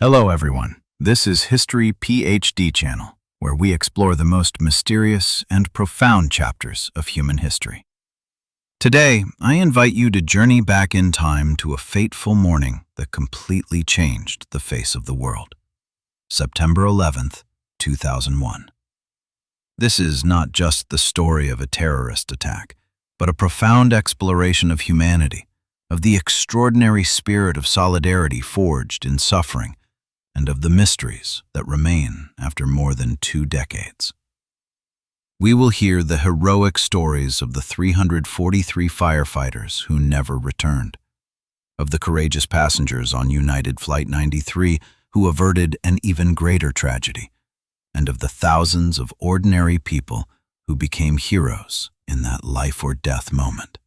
Hello everyone, this is History PhD channel, where we explore the most mysterious and profound chapters of human history. Today, I invite you to journey back in time to a fateful morning that completely changed the face of the world. September 11th, 2001. This is not just the story of a terrorist attack, but a profound exploration of humanity, of the extraordinary spirit of solidarity forged in suffering, and of the mysteries that remain after more than 2 decades. We will hear the heroic stories of the 343 firefighters who never returned, of the courageous passengers on United Flight 93 who averted an even greater tragedy, and of the thousands of ordinary people who became heroes in that life-or-death moment.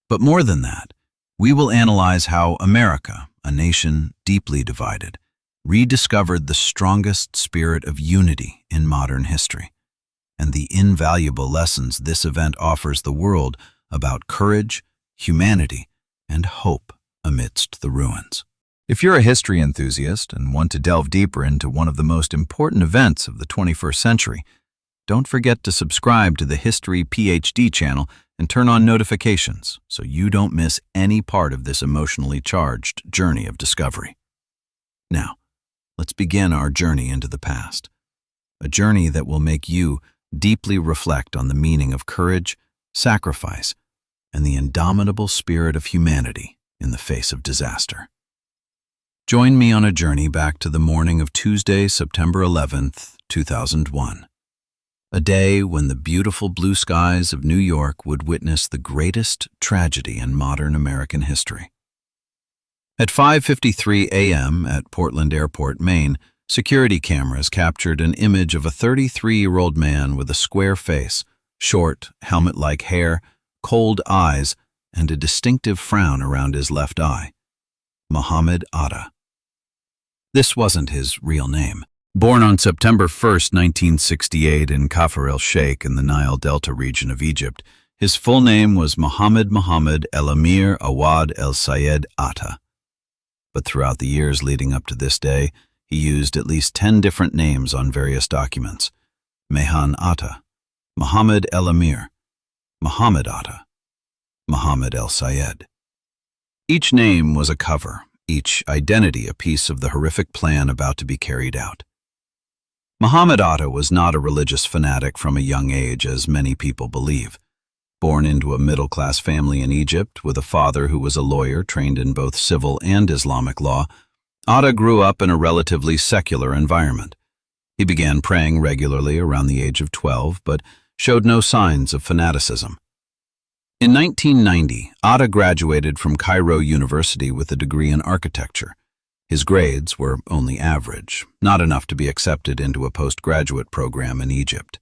But more than that, we will analyze how America, a nation deeply divided, rediscovered the strongest spirit of unity in modern history, and the invaluable lessons this event offers the world about courage, humanity, and hope amidst the ruins. If you're a history enthusiast and want to delve deeper into one of the most important events of the 21st century, don't forget to subscribe to the History PhD channel and turn on notifications so you don't miss any part of this emotionally charged journey of discovery. Now, let's begin our journey into the past, a journey that will make you deeply reflect on the meaning of courage, sacrifice, and the indomitable spirit of humanity in the face of disaster. Join me on a journey back to the morning of Tuesday, September 11th, 2001. A day when the beautiful blue skies of New York would witness the greatest tragedy in modern American history. At 5:53 a.m. at Portland Airport, Maine, security cameras captured an image of a 33-year-old man with a square face, short, helmet-like hair, cold eyes, and a distinctive frown around his left eye. Mohamed Atta. This wasn't his real name. Born on September 1, 1968 in Kafr el-Sheikh in the Nile Delta region of Egypt, his full name was Mohamed el-Amir Awad el-Sayed Atta. But throughout the years leading up to this day, he used at least 10 different names on various documents. Mehan Atta, Mohamed el-Amir, Mohamed Atta, Mohamed el-Sayed. Each name was a cover, each identity a piece of the horrific plan about to be carried out. Mohamed Atta was not a religious fanatic from a young age, as many people believe. Born into a middle-class family in Egypt, with a father who was a lawyer trained in both civil and Islamic law, Atta grew up in a relatively secular environment. He began praying regularly around the age of 12, but showed no signs of fanaticism. In 1990, Atta graduated from Cairo University with a degree in architecture. His grades were only average, not enough to be accepted into a postgraduate program in Egypt.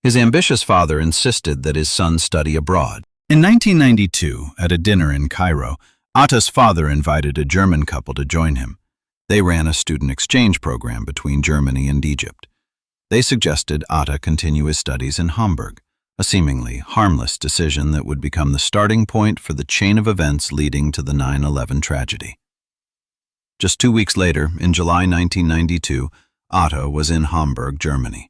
His ambitious father insisted that his son study abroad. In 1992, at a dinner in Cairo, Atta's father invited a German couple to join him. They ran a student exchange program between Germany and Egypt. They suggested Atta continue his studies in Hamburg, a seemingly harmless decision that would become the starting point for the chain of events leading to the 9/11 tragedy. Just 2 weeks later, in July 1992, Atta was in Hamburg, Germany.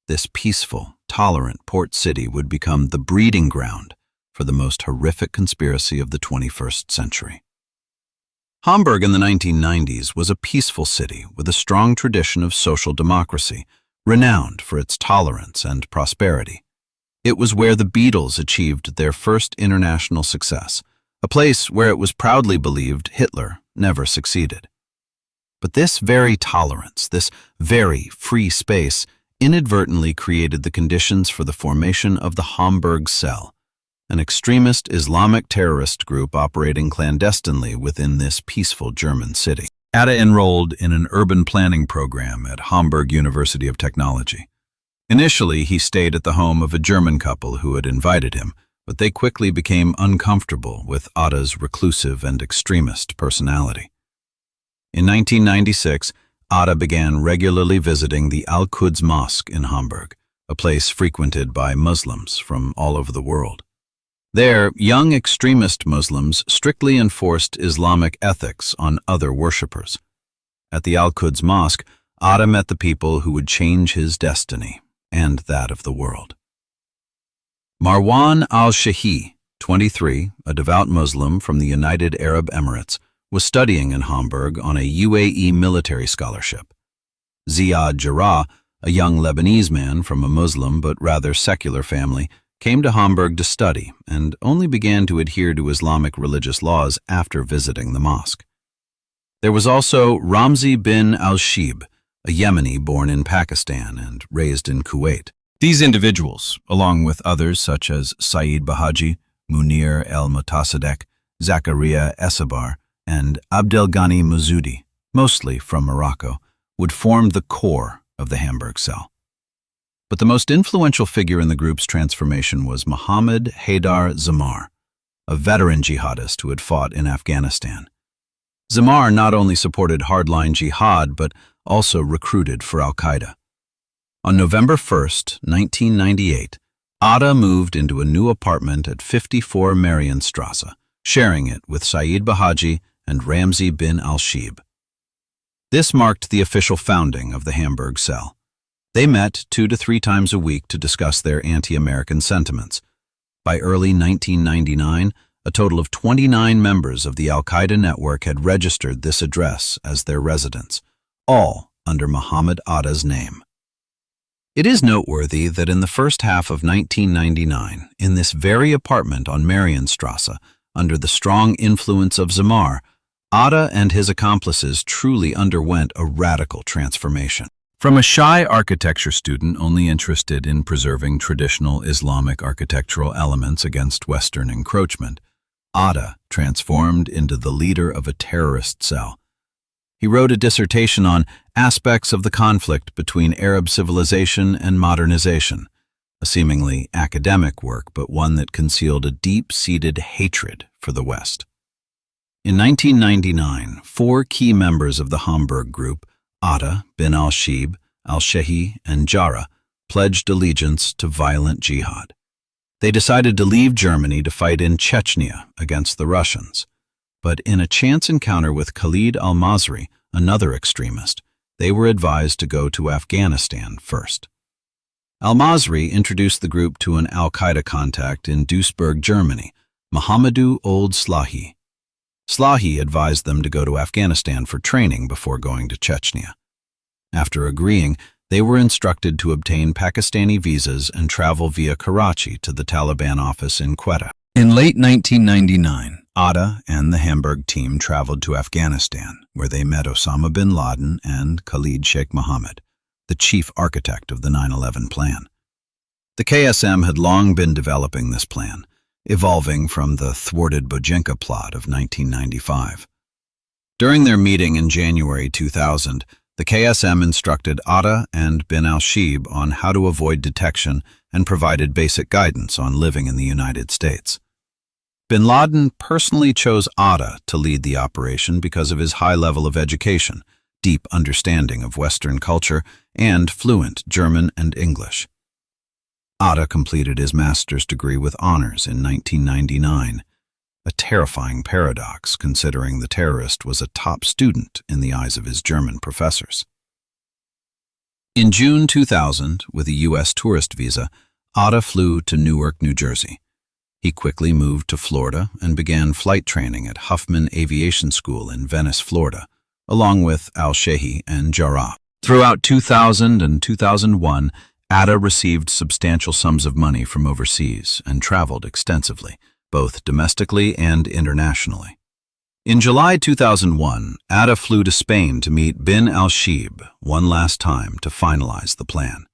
This peaceful, tolerant port city would become the breeding ground for the most horrific conspiracy of the 21st century. Hamburg in the 1990s was a peaceful city with a strong tradition of social democracy, renowned for its tolerance and prosperity. It was where the Beatles achieved their first international success, a place where it was proudly believed Hitler never succeeded. But this very tolerance, this very free space, inadvertently created the conditions for the formation of the Hamburg Cell, an extremist Islamic terrorist group operating clandestinely within this peaceful German city. Atta enrolled in an urban planning program at Hamburg University of Technology. Initially, he stayed at the home of a German couple who had invited him, but they quickly became uncomfortable with Atta's reclusive and extremist personality. In 1996, Atta began regularly visiting the Al-Quds Mosque in Hamburg, a place frequented by Muslims from all over the world. There, young extremist Muslims strictly enforced Islamic ethics on other worshippers. At the Al-Quds Mosque, Atta met the people who would change his destiny and that of the world. Marwan al-Shahi, 23, a devout Muslim from the United Arab Emirates, was studying in Hamburg on a UAE military scholarship. Ziad Jarrah, a young Lebanese man from a Muslim but rather secular family, came to Hamburg to study and only began to adhere to Islamic religious laws after visiting the mosque. There was also Ramzi bin al-Shib, a Yemeni born in Pakistan and raised in Kuwait. These individuals, along with others such as Saeed Bahaji, Munir el-Mutasadek, Zakaria Essabar, and Abdelghani Muzudi, mostly from Morocco, would form the core of the Hamburg Cell. But the most influential figure in the group's transformation was Mohamed Haidar Zamar, a veteran jihadist who had fought in Afghanistan. Zamar not only supported hardline jihad, but also recruited for al-Qaeda. On November 1st, 1998, Atta moved into a new apartment at 54 Marienstrasse, sharing it with Saeed Bahaji and Ramzi bin al-Shib. This marked the official founding of the Hamburg Cell. They met 2 to 3 times a week to discuss their anti-American sentiments. By early 1999, a total of 29 members of the al-Qaeda network had registered this address as their residence, all under Mohamed Atta's name. It is noteworthy that in the first half of 1999, in this very apartment on Marienstrasse, under the strong influence of Zamar, Atta and his accomplices truly underwent a radical transformation. From a shy architecture student only interested in preserving traditional Islamic architectural elements against Western encroachment, Atta transformed into the leader of a terrorist cell. He wrote a dissertation on aspects of the conflict between Arab civilization and modernization, a seemingly academic work, but one that concealed a deep-seated hatred for the West. In 1999, 4 key members of the Hamburg group, Atta, bin al-Shib, al-Shahi, and Jarrah, pledged allegiance to violent jihad. They decided to leave Germany to fight in Chechnya against the Russians. But in a chance encounter with Khalid al-Masri, another extremist, they were advised to go to Afghanistan first. Al-Masri introduced the group to an al-Qaeda contact in Duisburg, Germany, Mohamedou Ould Slahi. Slahi advised them to go to Afghanistan for training before going to Chechnya. After agreeing, they were instructed to obtain Pakistani visas and travel via Karachi to the Taliban office in Quetta. In late 1999, Atta and the Hamburg team traveled to Afghanistan, where they met Osama bin Laden and Khalid Sheikh Mohammed, the chief architect of the 9/11 plan. The KSM had long been developing this plan, evolving from the thwarted Bojinka plot of 1995. During their meeting in January 2000, the KSM instructed Atta and bin al-Shib on how to avoid detection and provided basic guidance on living in the United States. Bin Laden personally chose Atta to lead the operation because of his high level of education, deep understanding of Western culture, and fluent German and English. Atta completed his master's degree with honors in 1999, a terrifying paradox considering the terrorist was a top student in the eyes of his German professors. In June 2000, with a U.S. tourist visa, Atta flew to Newark, New Jersey. He quickly moved to Florida and began flight training at Huffman Aviation School in Venice, Florida, along with al-Shahi and Jarrah. Throughout 2000 and 2001, Atta received substantial sums of money from overseas and traveled extensively, both domestically and internationally. In July 2001, Atta flew to Spain to meet bin al-Shib one last time to finalize the plan.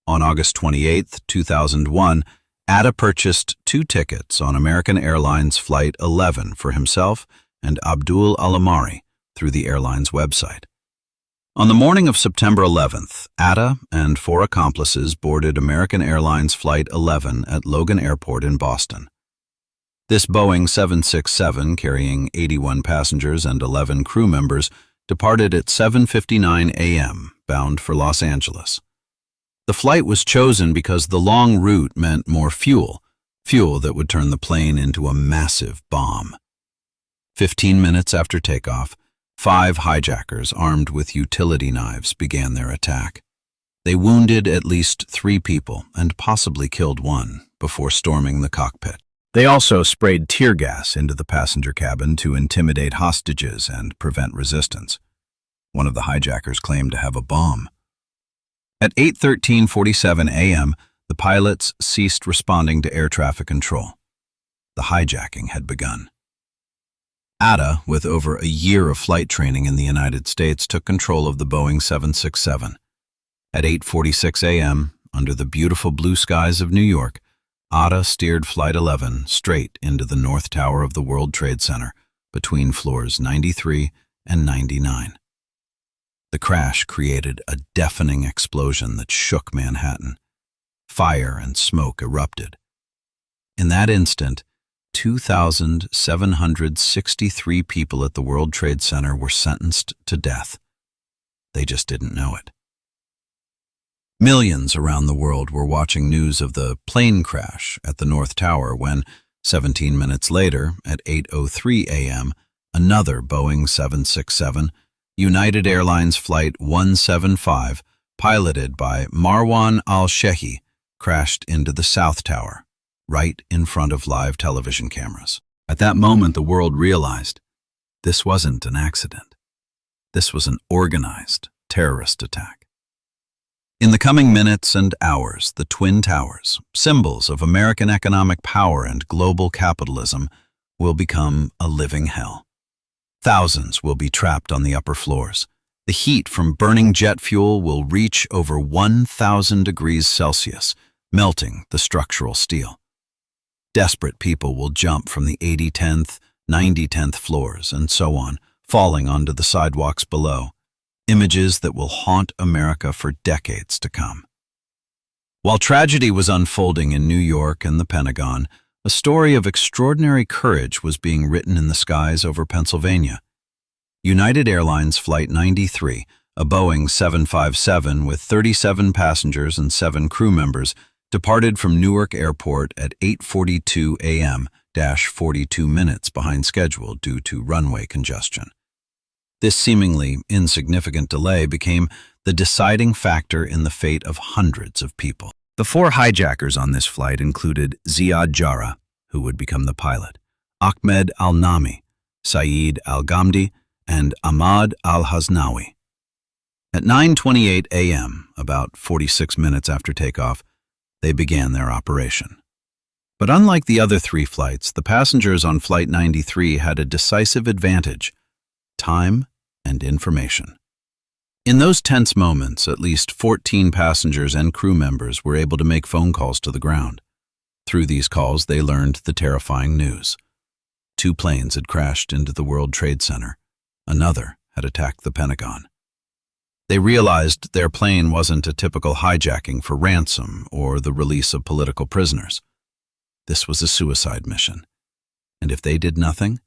On August 28, 2001, Atta purchased 2 tickets on American Airlines Flight 11 for himself and Abdul Alamari through the airline's website. On the morning of September 11th, Atta and 4 accomplices boarded American Airlines Flight 11 at Logan Airport in Boston. This Boeing 767, carrying 81 passengers and 11 crew members, departed at 7:59 a.m., bound for Los Angeles. The flight was chosen because the long route meant more fuel that would turn the plane into a massive bomb. 15 minutes after takeoff, 5 hijackers armed with utility knives began their attack. They wounded at least 3 people and possibly killed 1 before storming the cockpit. They also sprayed tear gas into the passenger cabin to intimidate hostages and prevent resistance. One of the hijackers claimed to have a bomb. At 8:47 a.m., the pilots ceased responding to air traffic control. The hijacking had begun. Atta, with over a year of flight training in the United States, took control of the Boeing 767. At 8:46 a.m., under the beautiful blue skies of New York, Atta steered Flight 11 straight into the North Tower of the World Trade Center between floors 93 and 99. The crash created a deafening explosion that shook Manhattan. Fire and smoke erupted. In that instant, 2,763 people at the World Trade Center were sentenced to death. They just didn't know it. Millions around the world were watching news of the plane crash at the North Tower when, 17 minutes later, at 8:03 a.m., another Boeing 767, United Airlines Flight 175, piloted by Marwan al-Shehi, crashed into the South Tower, right in front of live television cameras. At that moment, the world realized this wasn't an accident. This was an organized terrorist attack. In the coming minutes and hours, the Twin Towers, symbols of American economic power and global capitalism, will become a living hell. Thousands will be trapped on the upper floors. The heat from burning jet fuel will reach over 1,000 degrees Celsius, melting the structural steel. Desperate people will jump from the 8010th, 9010th floors, and so on, falling onto the sidewalks below. Images that will haunt America for decades to come. While tragedy was unfolding in New York and the Pentagon, a story of extraordinary courage was being written in the skies over Pennsylvania. United Airlines Flight 93, a Boeing 757 with 37 passengers and 7 crew members, departed from Newark Airport at 8:42 a.m., 42 minutes behind schedule due to runway congestion. This seemingly insignificant delay became the deciding factor in the fate of hundreds of people. The 4 hijackers on this flight included Ziad Jarrah, who would become the pilot, Ahmed al-Nami, Saeed al-Ghamdi, and Ahmad al-Haznawi. At 9:28 a.m., about 46 minutes after takeoff, they began their operation. But unlike the other 3 flights, the passengers on Flight 93 had a decisive advantage: time and information. In those tense moments, at least 14 passengers and crew members were able to make phone calls to the ground. Through these calls, they learned the terrifying news. 2 planes had crashed into the World Trade Center. Another had attacked the Pentagon. They realized their plane wasn't a typical hijacking for ransom or the release of political prisoners. This was a suicide mission, and if they did nothing,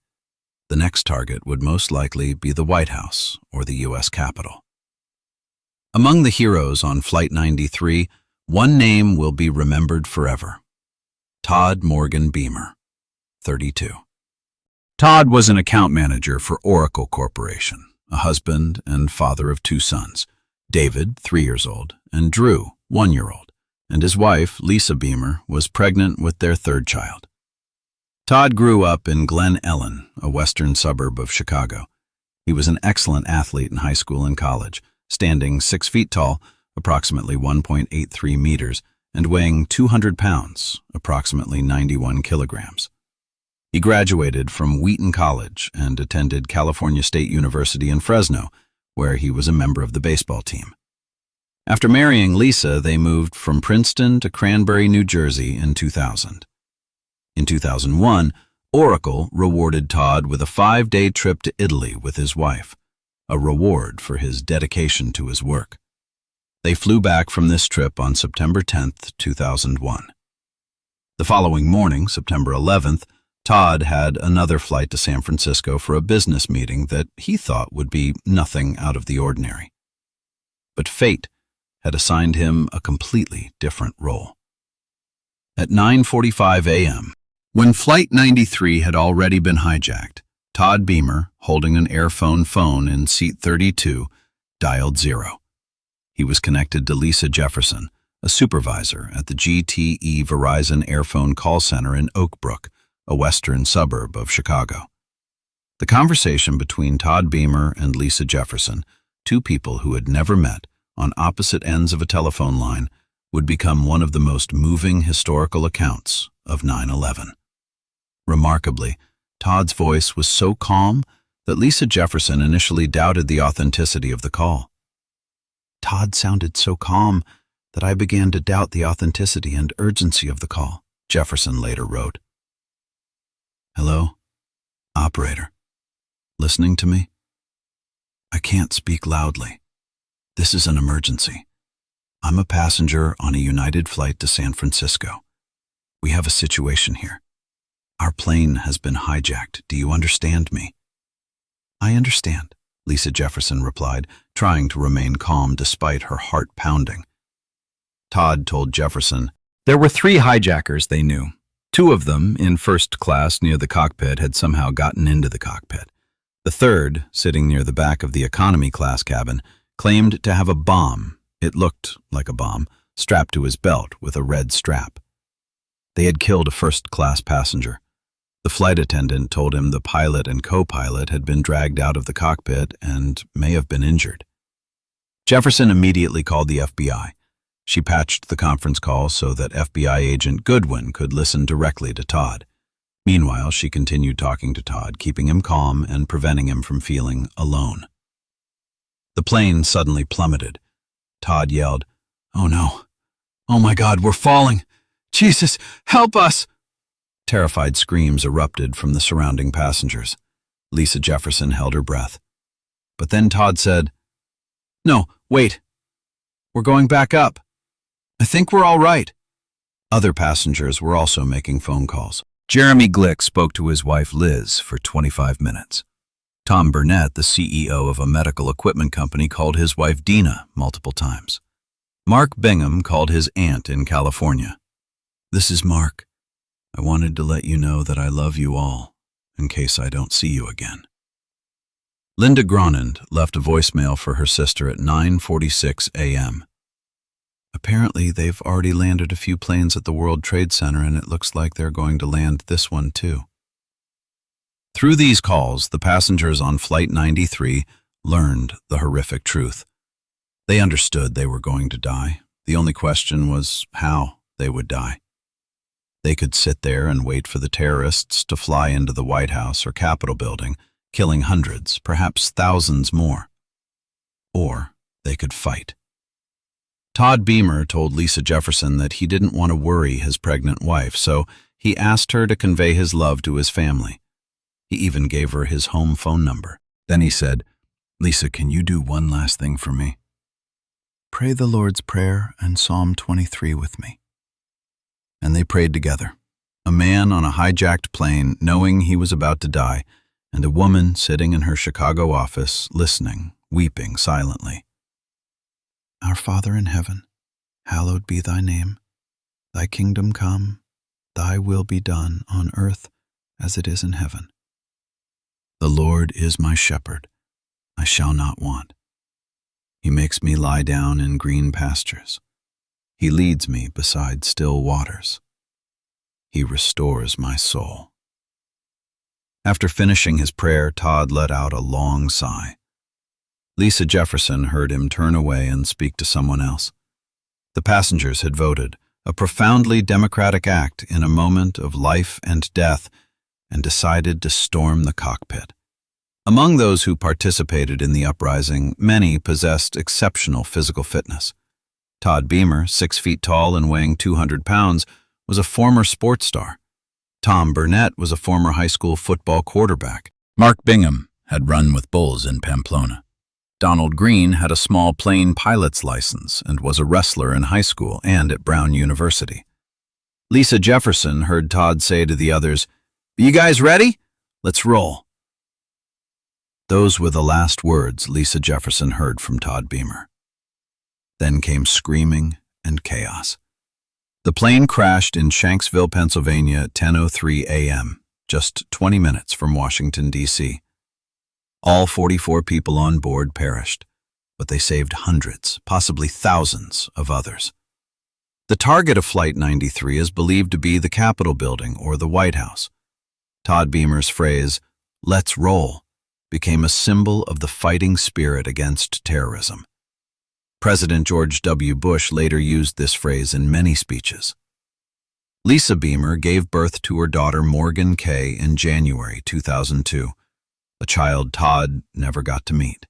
the next target would most likely be the White House or the U.S. Capitol. Among the heroes on Flight 93, one name will be remembered forever: Todd Morgan Beamer, 32. Todd was an account manager for Oracle Corporation, a husband and father of 2 sons, David, 3 years old, and Drew, 1 year old, and his wife, Lisa Beamer, was pregnant with their 3rd child. Todd grew up in Glen Ellen, a western suburb of Chicago. He was an excellent athlete in high school and college, standing 6 feet tall, approximately 1.83 meters, and weighing 200 pounds, approximately 91 kilograms. He graduated from Wheaton College and attended California State University in Fresno, where he was a member of the baseball team. After marrying Lisa, they moved from Princeton to Cranberry, New Jersey in 2000. In 2001, Oracle rewarded Todd with a 5-day trip to Italy with his wife, a reward for his dedication to his work. They flew back from this trip on September 10, 2001. The following morning, September 11th, Todd had another flight to San Francisco for a business meeting that he thought would be nothing out of the ordinary. But fate had assigned him a completely different role. At 9:45 a.m., when Flight 93 had already been hijacked, Todd Beamer, holding an Airphone phone in seat 32, dialed 0. He was connected to Lisa Jefferson, a supervisor at the GTE Verizon Airphone call center in Oak Brook, a western suburb of Chicago. The conversation between Todd Beamer and Lisa Jefferson, two people who had never met on opposite ends of a telephone line, would become one of the most moving historical accounts of 9/11. Remarkably, Todd's voice was so calm that Lisa Jefferson initially doubted the authenticity of the call. "Todd sounded so calm that I began to doubt the authenticity and urgency of the call," Jefferson later wrote. "Hello? Operator. Listening to me? I can't speak loudly. This is an emergency. I'm a passenger on a United flight to San Francisco. We have a situation here. Our plane has been hijacked. Do you understand me?" "I understand," Lisa Jefferson replied, trying to remain calm despite her heart pounding. Todd told Jefferson there were 3 hijackers they knew. 2 of them, in first class near the cockpit, had somehow gotten into the cockpit. The third, sitting near the back of the economy class cabin, claimed to have a bomb. It looked like a bomb, strapped to his belt with a red strap. They had killed a first-class passenger. The flight attendant told him the pilot and co-pilot had been dragged out of the cockpit and may have been injured. Jefferson immediately called the FBI. She patched the conference call so that FBI agent Goodwin could listen directly to Todd. Meanwhile, she continued talking to Todd, keeping him calm and preventing him from feeling alone. The plane suddenly plummeted. Todd yelled, "Oh no! Oh my God, we're falling! Jesus, help us!" Terrified screams erupted from the surrounding passengers. Lisa Jefferson held her breath. But then Todd said, "No, wait. We're going back up. I think we're all right." Other passengers were also making phone calls. Jeremy Glick spoke to his wife Liz for 25 minutes. Tom Burnett, the CEO of a medical equipment company, called his wife Dina multiple times. Mark Bingham called his aunt in California. "This is Mark. I wanted to let you know that I love you all, in case I don't see you again." Linda Gronand left a voicemail for her sister at 9:46 a.m. "Apparently, they've already landed a few planes at the World Trade Center, and it looks like they're going to land this one too." Through these calls, the passengers on Flight 93 learned the horrific truth. They understood they were going to die. The only question was how they would die. They could sit there and wait for the terrorists to fly into the White House or Capitol building, killing hundreds, perhaps thousands more. Or they could fight. Todd Beamer told Lisa Jefferson that he didn't want to worry his pregnant wife, so he asked her to convey his love to his family. He even gave her his home phone number. Then he said, "Lisa, can you do one last thing for me? Pray the Lord's Prayer and Psalm 23 with me." And they prayed together. A man on a hijacked plane knowing he was about to die, and a woman sitting in her Chicago office listening, weeping silently. "Our Father in heaven, hallowed be thy name. Thy kingdom come, thy will be done on earth as it is in heaven. The Lord is my shepherd, I shall not want. He makes me lie down in green pastures. He leads me beside still waters. He restores my soul." After finishing his prayer, Todd let out a long sigh. Lisa Jefferson heard him turn away and speak to someone else. The passengers had voted, a profoundly democratic act in a moment of life and death, and decided to storm the cockpit. Among those who participated in the uprising, many possessed exceptional physical fitness. Todd Beamer, 6 feet tall and weighing 200 pounds, was a former sports star. Tom Burnett was a former high school football quarterback. Mark Bingham had run with Bulls in Pamplona. Donald Green had a small plane pilot's license and was a wrestler in high school and at Brown University. Lisa Jefferson heard Todd say to the others, "You guys ready? Let's roll." Those were the last words Lisa Jefferson heard from Todd Beamer. Then came screaming and chaos. The plane crashed in Shanksville, Pennsylvania at 10:03 a.m., just 20 minutes from Washington, D.C. All 44 people on board perished, but they saved hundreds, possibly thousands, of others. The target of Flight 93 is believed to be the Capitol building or the White House. Todd Beamer's phrase, "Let's roll," became a symbol of the fighting spirit against terrorism. President George W. Bush later used this phrase in many speeches. Lisa Beamer gave birth to her daughter Morgan Kay in January 2002, a child Todd never got to meet.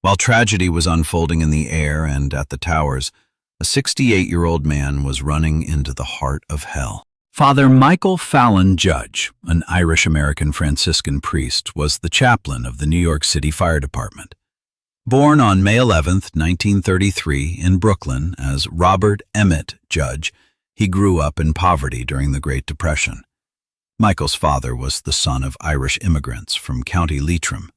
While tragedy was unfolding in the air and at the towers, a 68-year-old man was running into the heart of hell. Father Michael Fallon Judge, an Irish-American Franciscan priest, was the chaplain of the New York City Fire Department. Born on May 11, 1933, in Brooklyn as Robert Emmett Judge, he grew up in poverty during the Great Depression. Michael's father was the son of Irish immigrants from County Leitrim.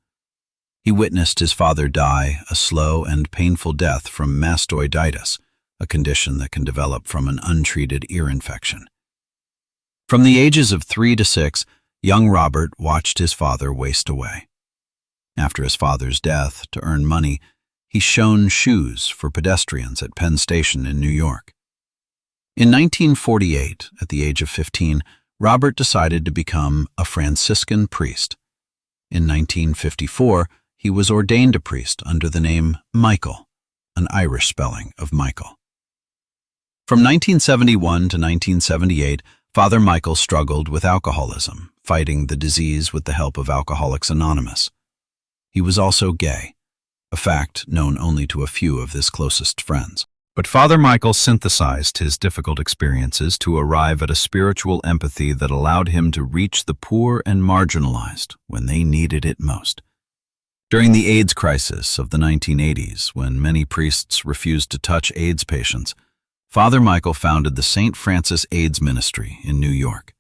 He witnessed his father die a slow and painful death from mastoiditis, a condition that can develop from an untreated ear infection. From the ages of 3 to 6, young Robert watched his father waste away. After his father's death, to earn money, he shone shoes for pedestrians at Penn Station in New York. In 1948, at the age of 15, Robert decided to become a Franciscan priest. In 1954, he was ordained a priest under the name Michael, an Irish spelling of Michael. From 1971 to 1978, Father Michael struggled with alcoholism, fighting the disease with the help of Alcoholics Anonymous. He was also gay, a fact known only to a few of his closest friends. But Father Michael synthesized his difficult experiences to arrive at a spiritual empathy that allowed him to reach the poor and marginalized when they needed it most. During the AIDS crisis of the 1980s, when many priests refused to touch AIDS patients, Father Michael founded the St. Francis AIDS Ministry in New York.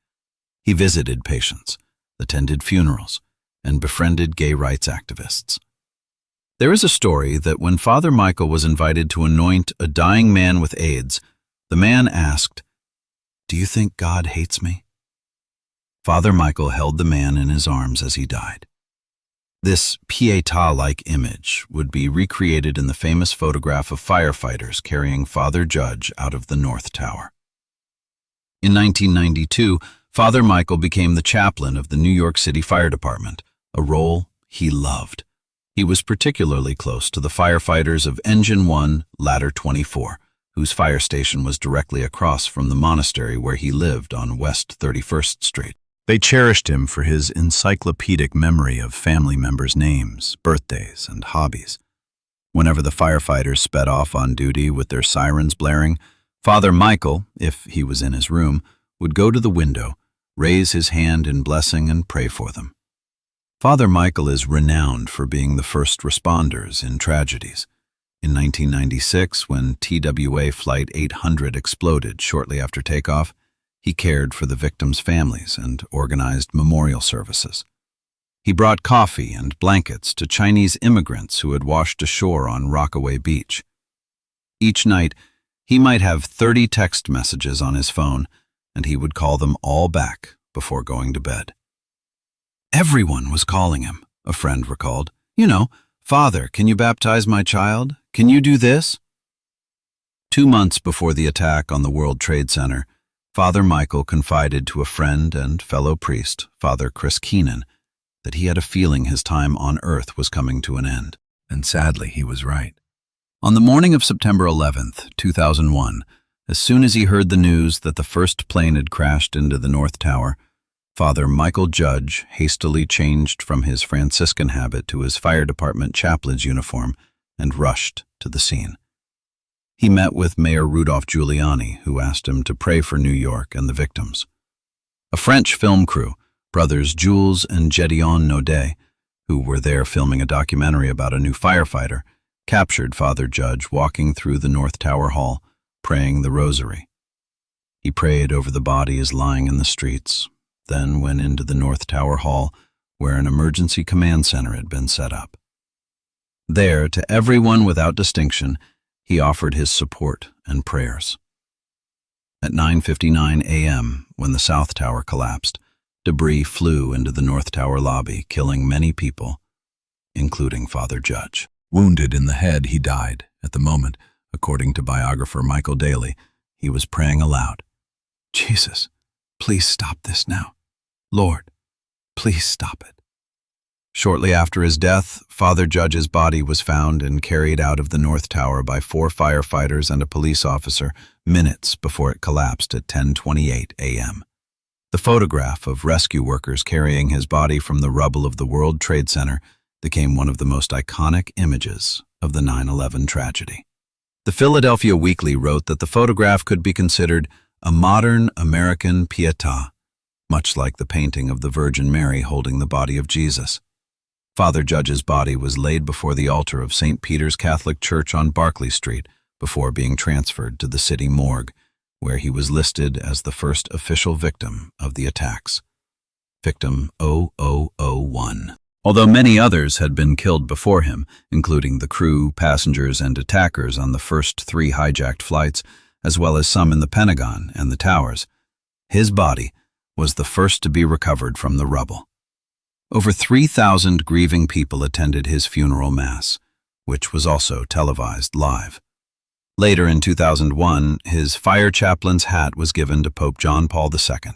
He visited patients, attended funerals, and befriended gay rights activists. There is a story that when Father Michael was invited to anoint a dying man with AIDS, the man asked, "Do you think God hates me?" Father Michael held the man in his arms as he died. This Pietà-like image would be recreated in the famous photograph of firefighters carrying Father Judge out of the North Tower. In 1992, Father Michael became the chaplain of the New York City Fire Department, a role he loved. He was particularly close to the firefighters of Engine 1, Ladder 24, whose fire station was directly across from the monastery where he lived on West 31st Street. They cherished him for his encyclopedic memory of family members' names, birthdays, and hobbies. Whenever the firefighters sped off on duty with their sirens blaring, Father Michael, if he was in his room, would go to the window, raise his hand in blessing, and pray for them. Father Michael is renowned for being the first responders in tragedies. In 1996, when TWA Flight 800 exploded shortly after takeoff, he cared for the victims' families and organized memorial services. He brought coffee and blankets to Chinese immigrants who had washed ashore on Rockaway Beach. Each night, he might have 30 text messages on his phone, and he would call them all back before going to bed. Everyone was calling him, a friend recalled. "You know, Father, can you baptize my child? Can you do this?" 2 months before the attack on the World Trade Center, Father Michael confided to a friend and fellow priest, Father Chris Keenan, that he had a feeling his time on Earth was coming to an end. And sadly, he was right. On the morning of September 11th, 2001, as soon as he heard the news that the first plane had crashed into the North Tower, Father Michael Judge hastily changed from his Franciscan habit to his fire department chaplain's uniform and rushed to the scene. He met with Mayor Rudolph Giuliani, who asked him to pray for New York and the victims. A French film crew, brothers Jules and Gédéon Naudet, who were there filming a documentary about a new firefighter, captured Father Judge walking through the North Tower Hall, praying the rosary. He prayed over the bodies lying in the streets, then went into the North Tower Hall, where an emergency command center had been set up. There, to everyone without distinction, he offered his support and prayers. At 9:59 a.m., when the South Tower collapsed, Debris flew into the North Tower lobby, killing many people, including Father Judge. Wounded in the head, he died. At the moment, according to biographer Michael Daly, he was praying aloud, "Jesus, please stop this now. Lord, please stop it." Shortly after his death, Father Judge's body was found and carried out of the North Tower by 4 firefighters and a police officer minutes before it collapsed at 10:28 a.m. The photograph of rescue workers carrying his body from the rubble of the World Trade Center became one of the most iconic images of the 9/11 tragedy. The Philadelphia Weekly wrote that the photograph could be considered a modern American pietà, much like the painting of the Virgin Mary holding the body of Jesus. Father Judge's body was laid before the altar of St. Peter's Catholic Church on Barclay Street before being transferred to the city morgue, where he was listed as the first official victim of the attacks. Victim 0001. Although many others had been killed before him, including the crew, passengers, and attackers on the first 3 hijacked flights, as well as some in the Pentagon and the towers, his body was the first to be recovered from the rubble. Over 3,000 grieving people attended his funeral mass, which was also televised live. Later in 2001, his fire chaplain's hat was given to Pope John Paul II.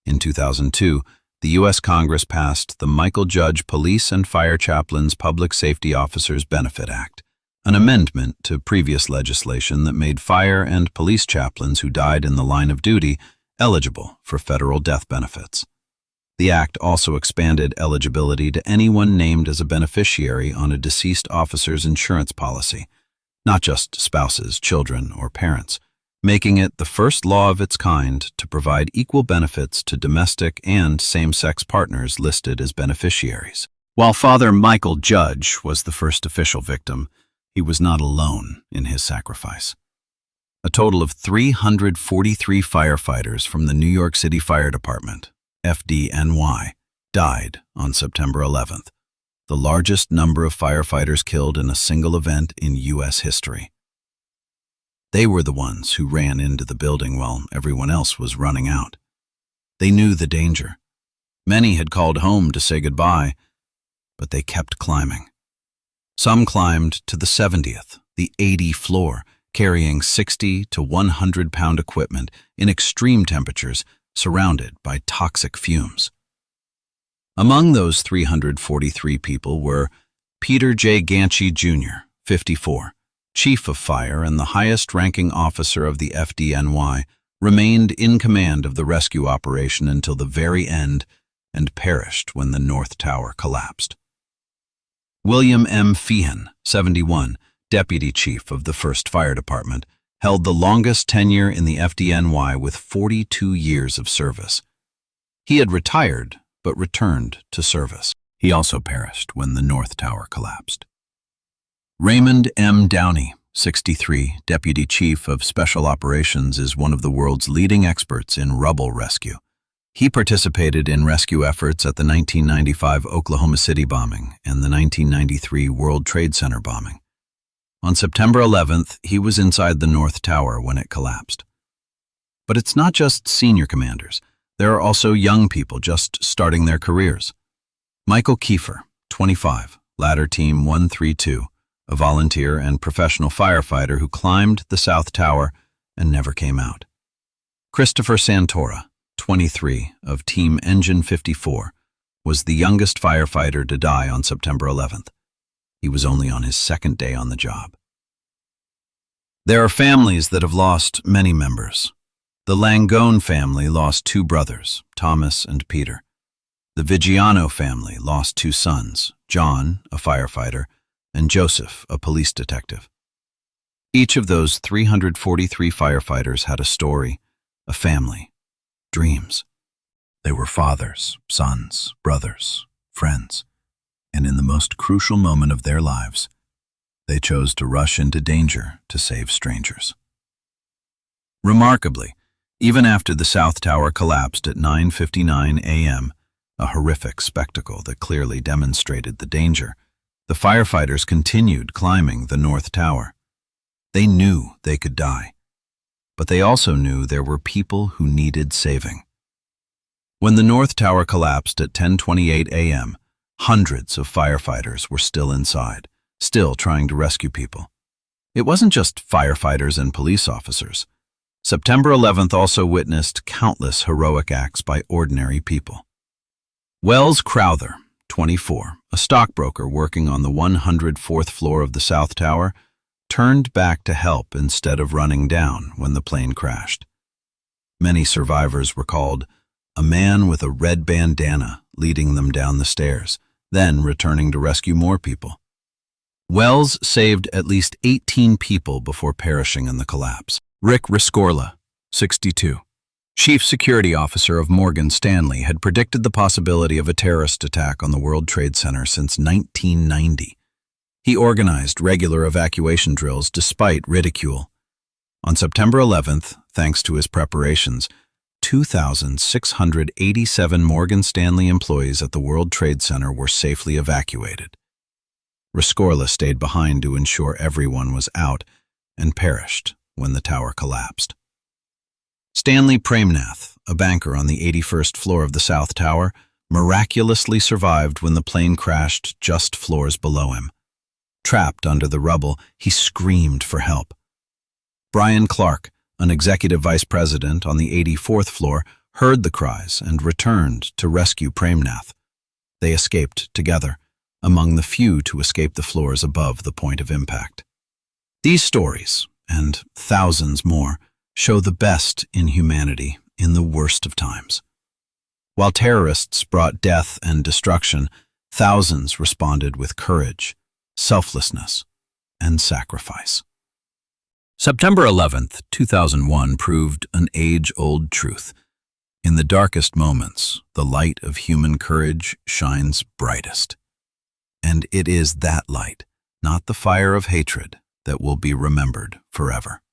In 2002, the U.S. Congress passed the Michael Judge Police and Fire Chaplains Public Safety Officers Benefit Act, an amendment to previous legislation that made fire and police chaplains who died in the line of duty eligible for federal death benefits. The act also expanded eligibility to anyone named as a beneficiary on a deceased officer's insurance policy, not just spouses, children, or parents, making it the first law of its kind to provide equal benefits to domestic and same-sex partners listed as beneficiaries. While Father Michael Judge was the first official victim, he was not alone in his sacrifice. A total of 343 firefighters from the New York City Fire Department, FDNY, died on September 11th, the largest number of firefighters killed in a single event in U.S. history. They were the ones who ran into the building while everyone else was running out. They knew the danger. Many had called home to say goodbye, but they kept climbing. Some climbed to the 70th, the 80th floor, carrying 60 to 100-pound equipment in extreme temperatures, surrounded by toxic fumes. Among those 343 people were Peter J. Ganchi, Jr., 54, Chief of Fire and the highest-ranking officer of the FDNY, remained in command of the rescue operation until the very end and perished when the North Tower collapsed. William M. Feehan, 71, Deputy Chief of the 1st Fire Department, held the longest tenure in the FDNY with 42 years of service. He had retired, but returned to service. He also perished when the North Tower collapsed. Raymond M. Downey, 63, Deputy Chief of Special Operations, is one of the world's leading experts in rubble rescue. He participated in rescue efforts at the 1995 Oklahoma City bombing and the 1993 World Trade Center bombing. On September 11th, he was inside the North Tower when it collapsed. But it's not just senior commanders. There are also young people just starting their careers. Michael Kiefer, 25, Ladder Team 132, a volunteer and professional firefighter who climbed the South Tower and never came out. Christopher Santora, 23, of Team Engine 54, was the youngest firefighter to die on September 11th. He was only on his 2nd day on the job. There are families that have lost many members. The Langone family lost 2 brothers, Thomas and Peter. The Vigiano family lost 2 sons, John, a firefighter, and Joseph, a police detective. Each of those 343 firefighters had a story, a family, dreams. They were fathers, sons, brothers, friends. And in the most crucial moment of their lives, they chose to rush into danger to save strangers. Remarkably, even after the South Tower collapsed at 9:59 a.m., a horrific spectacle that clearly demonstrated the danger, the firefighters continued climbing the North Tower. They knew they could die, but they also knew there were people who needed saving. When the North Tower collapsed at 10:28 a.m., hundreds of firefighters were still inside, still trying to rescue people. It wasn't just firefighters and police officers. September 11th also witnessed countless heroic acts by ordinary people. Wells Crowther, 24, a stockbroker working on the 104th floor of the South Tower, turned back to help instead of running down when the plane crashed. Many survivors recalled a man with a red bandana leading them down the stairs, then returning to rescue more people. Wells saved at least 18 people before perishing in the collapse. Rick Rescorla, 62, chief security officer of Morgan Stanley, had predicted the possibility of a terrorist attack on the World Trade Center since 1990. He organized regular evacuation drills despite ridicule. On September 11th, thanks to his preparations, 2,687 Morgan Stanley employees at the World Trade Center were safely evacuated. Rescorla stayed behind to ensure everyone was out and perished when the tower collapsed. Stanley Premnath, a banker on the 81st floor of the South Tower, miraculously survived when the plane crashed just floors below him. Trapped under the rubble, he screamed for help. Brian Clark, an executive vice president on the 84th floor, heard the cries and returned to rescue Premnath. They escaped together, among the few to escape the floors above the point of impact. These stories, and thousands more, show the best in humanity in the worst of times. While terrorists brought death and destruction, thousands responded with courage, selflessness, and sacrifice. September 11th, 2001 proved an age-old truth. In the darkest moments, the light of human courage shines brightest. And it is that light, not the fire of hatred, that will be remembered forever.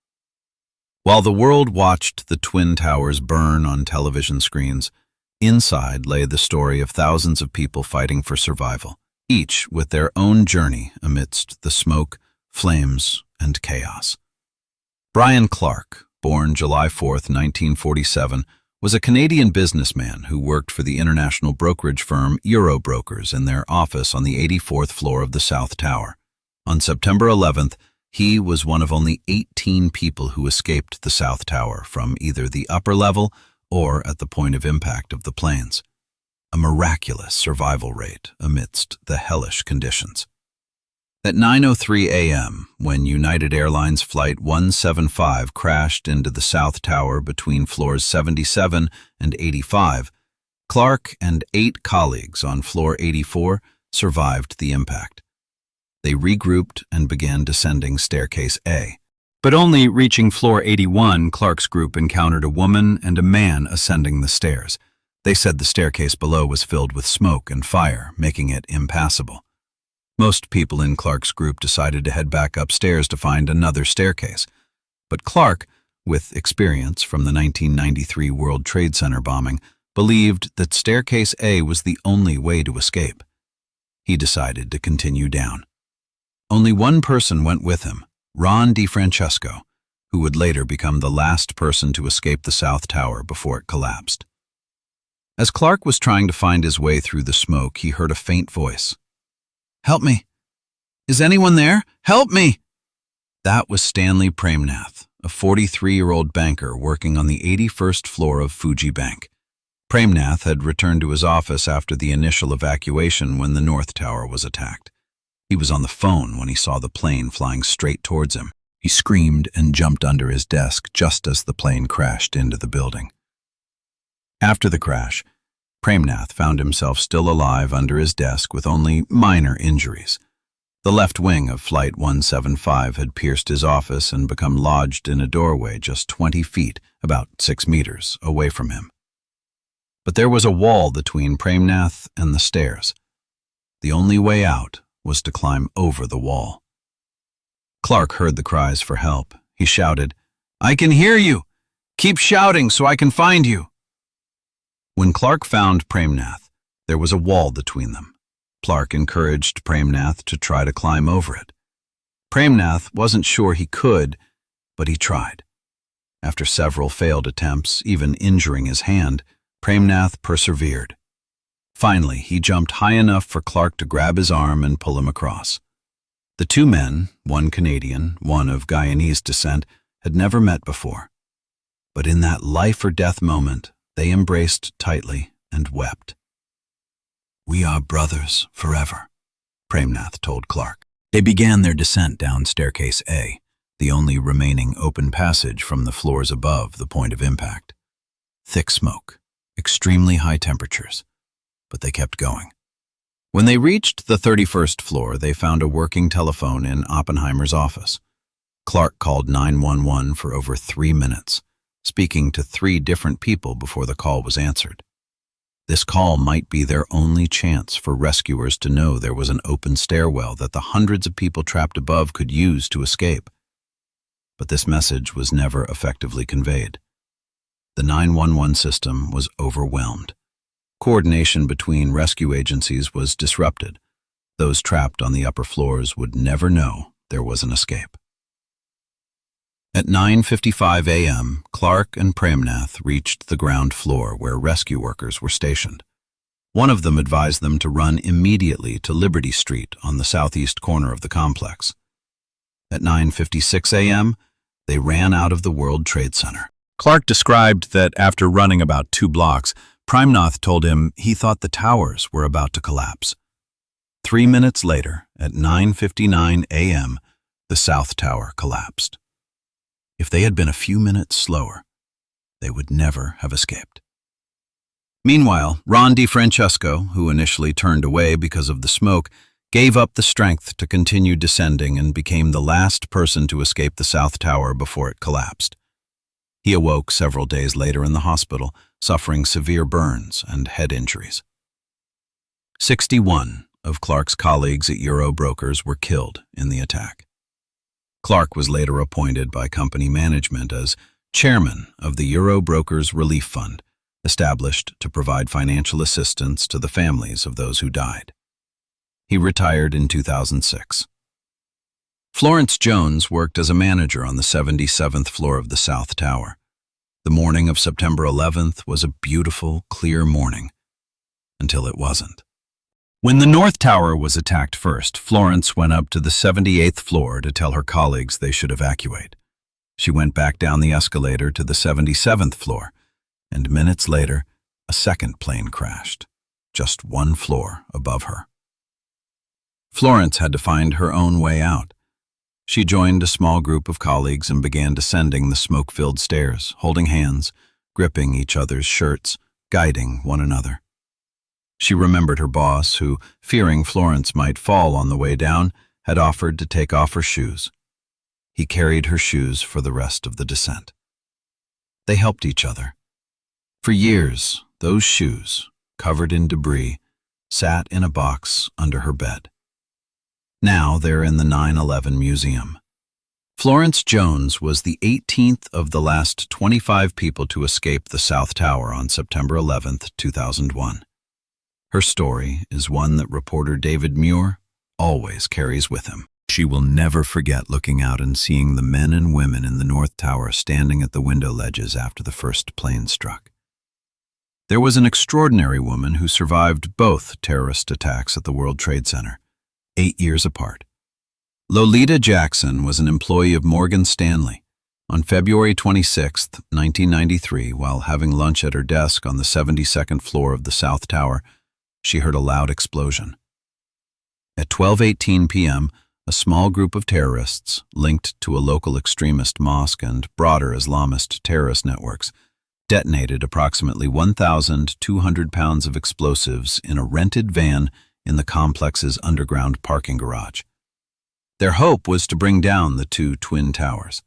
While the world watched the Twin Towers burn on television screens, inside lay the story of thousands of people fighting for survival, each with their own journey amidst the smoke, flames, and chaos. Brian Clark, born July 4, 1947, was a Canadian businessman who worked for the international brokerage firm Eurobrokers in their office on the 84th floor of the South Tower. On September 11th, he was one of only 18 people who escaped the South Tower from either the upper level or at the point of impact of the planes. A miraculous survival rate amidst the hellish conditions. At 9:03 a.m., when United Airlines Flight 175 crashed into the South Tower between floors 77 and 85, Clark and 8 colleagues on floor 84 survived the impact. They regrouped and began descending staircase A. But only reaching floor 81, Clark's group encountered a woman and a man ascending the stairs. They said the staircase below was filled with smoke and fire, making it impassable. Most people in Clark's group decided to head back upstairs to find another staircase. But Clark, with experience from the 1993 World Trade Center bombing, believed that staircase A was the only way to escape. He decided to continue down. Only one person went with him, Ron DiFrancesco, who would later become the last person to escape the South Tower before it collapsed. As Clark was trying to find his way through the smoke, he heard a faint voice. "Help me! Is anyone there? Help me!" That was Stanley Premnath, a 43-year-old banker working on the 81st floor of Fuji Bank. Premnath had returned to his office after the initial evacuation when the North Tower was attacked. He was on the phone when he saw the plane flying straight towards him. He screamed and jumped under his desk just as the plane crashed into the building. After the crash, Premnath found himself still alive under his desk with only minor injuries. The left wing of Flight 175 had pierced his office and become lodged in a doorway just 20 feet, about 6 meters, away from him. But there was a wall between Premnath and the stairs. The only way out was to climb over the wall. Clark heard the cries for help. He shouted, "I can hear you! Keep shouting so I can find you!" When Clark found Premnath, there was a wall between them. Clark encouraged Premnath to try to climb over it. Premnath wasn't sure he could, but he tried. After several failed attempts, even injuring his hand, Premnath persevered. Finally, he jumped high enough for Clark to grab his arm and pull him across. The two men, one Canadian, one of Guyanese descent, had never met before. But in that life-or-death moment, they embraced tightly and wept. "We are brothers forever," Premnath told Clark. They began their descent down Staircase A, the only remaining open passage from the floors above the point of impact. Thick smoke, extremely high temperatures, but they kept going. When they reached the 31st floor, they found a working telephone in Oppenheimer's office. Clark called 911 for over 3 minutes, speaking to 3 different people before the call was answered. This call might be their only chance for rescuers to know there was an open stairwell that the hundreds of people trapped above could use to escape. But this message was never effectively conveyed. The 911 system was overwhelmed. Coordination between rescue agencies was disrupted. Those trapped on the upper floors would never know there was an escape. At 9:55 a.m., Clark and Premnath reached the ground floor where rescue workers were stationed. One of them advised them to run immediately to Liberty Street on the southeast corner of the complex. At 9:56 a.m., they ran out of the World Trade Center. Clark described that after running about 2 blocks, Premnath told him he thought the towers were about to collapse. 3 minutes later, at 9:59 a.m., the South Tower collapsed. If they had been a few minutes slower, they would never have escaped. Meanwhile, Ron DiFrancesco, who initially turned away because of the smoke, gave up the strength to continue descending and became the last person to escape the South Tower before it collapsed. He awoke several days later in the hospital, suffering severe burns and head injuries. 61 of Clark's colleagues at Euro Brokers were killed in the attack. Clark was later appointed by company management as chairman of the Euro Brokers Relief Fund, established to provide financial assistance to the families of those who died. He retired in 2006. Florence Jones worked as a manager on the 77th floor of the South Tower. The morning of September 11th was a beautiful, clear morning, until it wasn't. When the North Tower was attacked first, Florence went up to the 78th floor to tell her colleagues they should evacuate. She went back down the escalator to the 77th floor, and minutes later, a second plane crashed, just 1 floor above her. Florence had to find her own way out. She joined a small group of colleagues and began descending the smoke-filled stairs, holding hands, gripping each other's shirts, guiding one another. She remembered her boss, who, fearing Florence might fall on the way down, had offered to take off her shoes. He carried her shoes for the rest of the descent. They helped each other. For years, those shoes, covered in debris, sat in a box under her bed. Now they're in the 9/11 Museum. Florence Jones was the 18th of the last 25 people to escape the South Tower on September 11, 2001. Her story is one that reporter David Muir always carries with him. She will never forget looking out and seeing the men and women in the North Tower standing at the window ledges after the first plane struck. There was an extraordinary woman who survived both terrorist attacks at the World Trade Center, 8 years apart. Lolita Jackson was an employee of Morgan Stanley. On February 26, 1993, while having lunch at her desk on the 72nd floor of the South Tower, she heard a loud explosion. At 12:18 p.m., a small group of terrorists, linked to a local extremist mosque and broader Islamist terrorist networks, detonated approximately 1,200 pounds of explosives in a rented van in the complex's underground parking garage. Their hope was to bring down the 2 twin towers.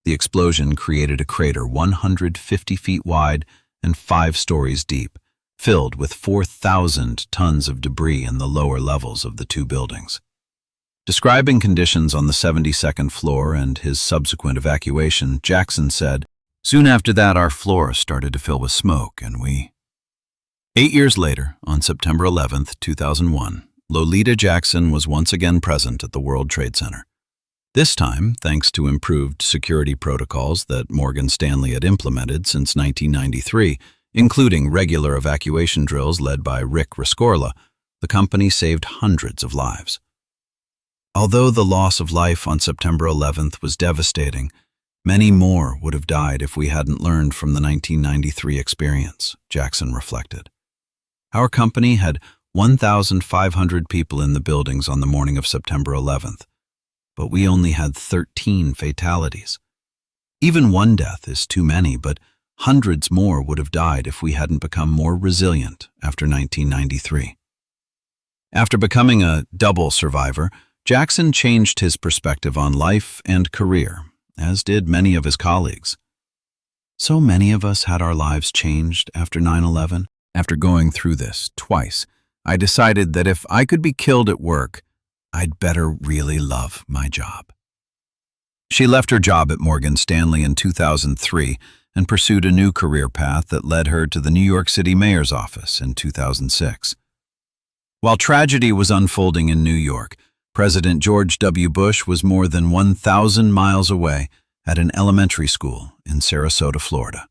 The explosion created a crater 150 feet wide and 5 stories deep, filled with 4,000 tons of debris in the lower levels of the 2 buildings. Describing conditions on the 72nd floor and his subsequent evacuation, Jackson said, "Soon after that, our floor started to fill with smoke, and we..." 8 years later, on September 11, 2001, Lolita Jackson was once again present at the World Trade Center. This time, thanks to improved security protocols that Morgan Stanley had implemented since 1993, Including regular evacuation drills led by Rick Rescorla, the company saved hundreds of lives. Although the loss of life on September 11th was devastating, many more would have died if we hadn't learned from the 1993 experience, Jackson reflected. Our company had 1,500 people in the buildings on the morning of September 11th, but we only had 13 fatalities. Even one death is too many, but hundreds more would have died if we hadn't become more resilient after 1993. After becoming a double survivor, Jackson changed his perspective on life and career, as did many of his colleagues. So many of us had our lives changed after 9/11. After going through this twice, I decided that if I could be killed at work, I'd better really love my job. She left her job at Morgan Stanley in 2003 and pursued a new career path that led her to the New York City mayor's office in 2006. While tragedy was unfolding in New York, President George W. Bush was more than 1,000 miles away at an elementary school in Sarasota, Florida.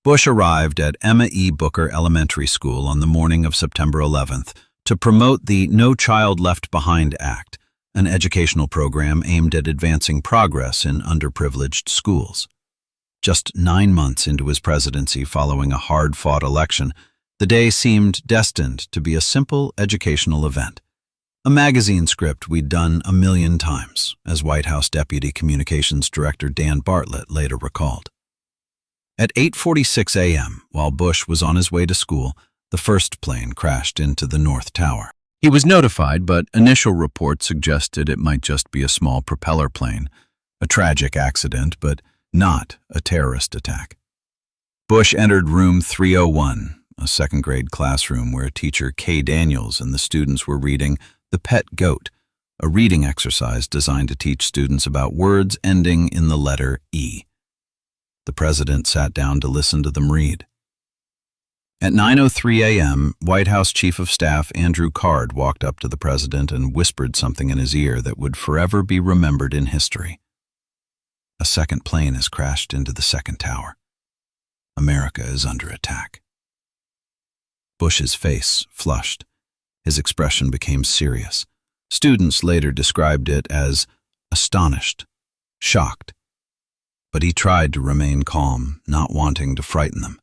Bush arrived at Emma E. Booker Elementary School on the morning of September 11th to promote the No Child Left Behind Act, an educational program aimed at advancing progress in underprivileged schools. Just 9 months into his presidency following a hard-fought election, the day seemed destined to be a simple educational event. A magazine script we'd done 1,000,000 times, as White House Deputy Communications Director Dan Bartlett later recalled. At 8:46 a.m., while Bush was on his way to school, the first plane crashed into the North Tower. He was notified, but initial reports suggested it might just be a small propeller plane, a tragic accident, but not a terrorist attack. Bush entered room 301, a second-grade classroom where teacher Kay Daniels and the students were reading The Pet Goat, a reading exercise designed to teach students about words ending in the letter E. The president sat down to listen to them read. At 9:03 a.m., White House Chief of Staff Andrew Card walked up to the president and whispered something in his ear that would forever be remembered in history. A second plane has crashed into the second tower. America is under attack. Bush's face flushed. His expression became serious. Students later described it as astonished, shocked. But he tried to remain calm, not wanting to frighten them.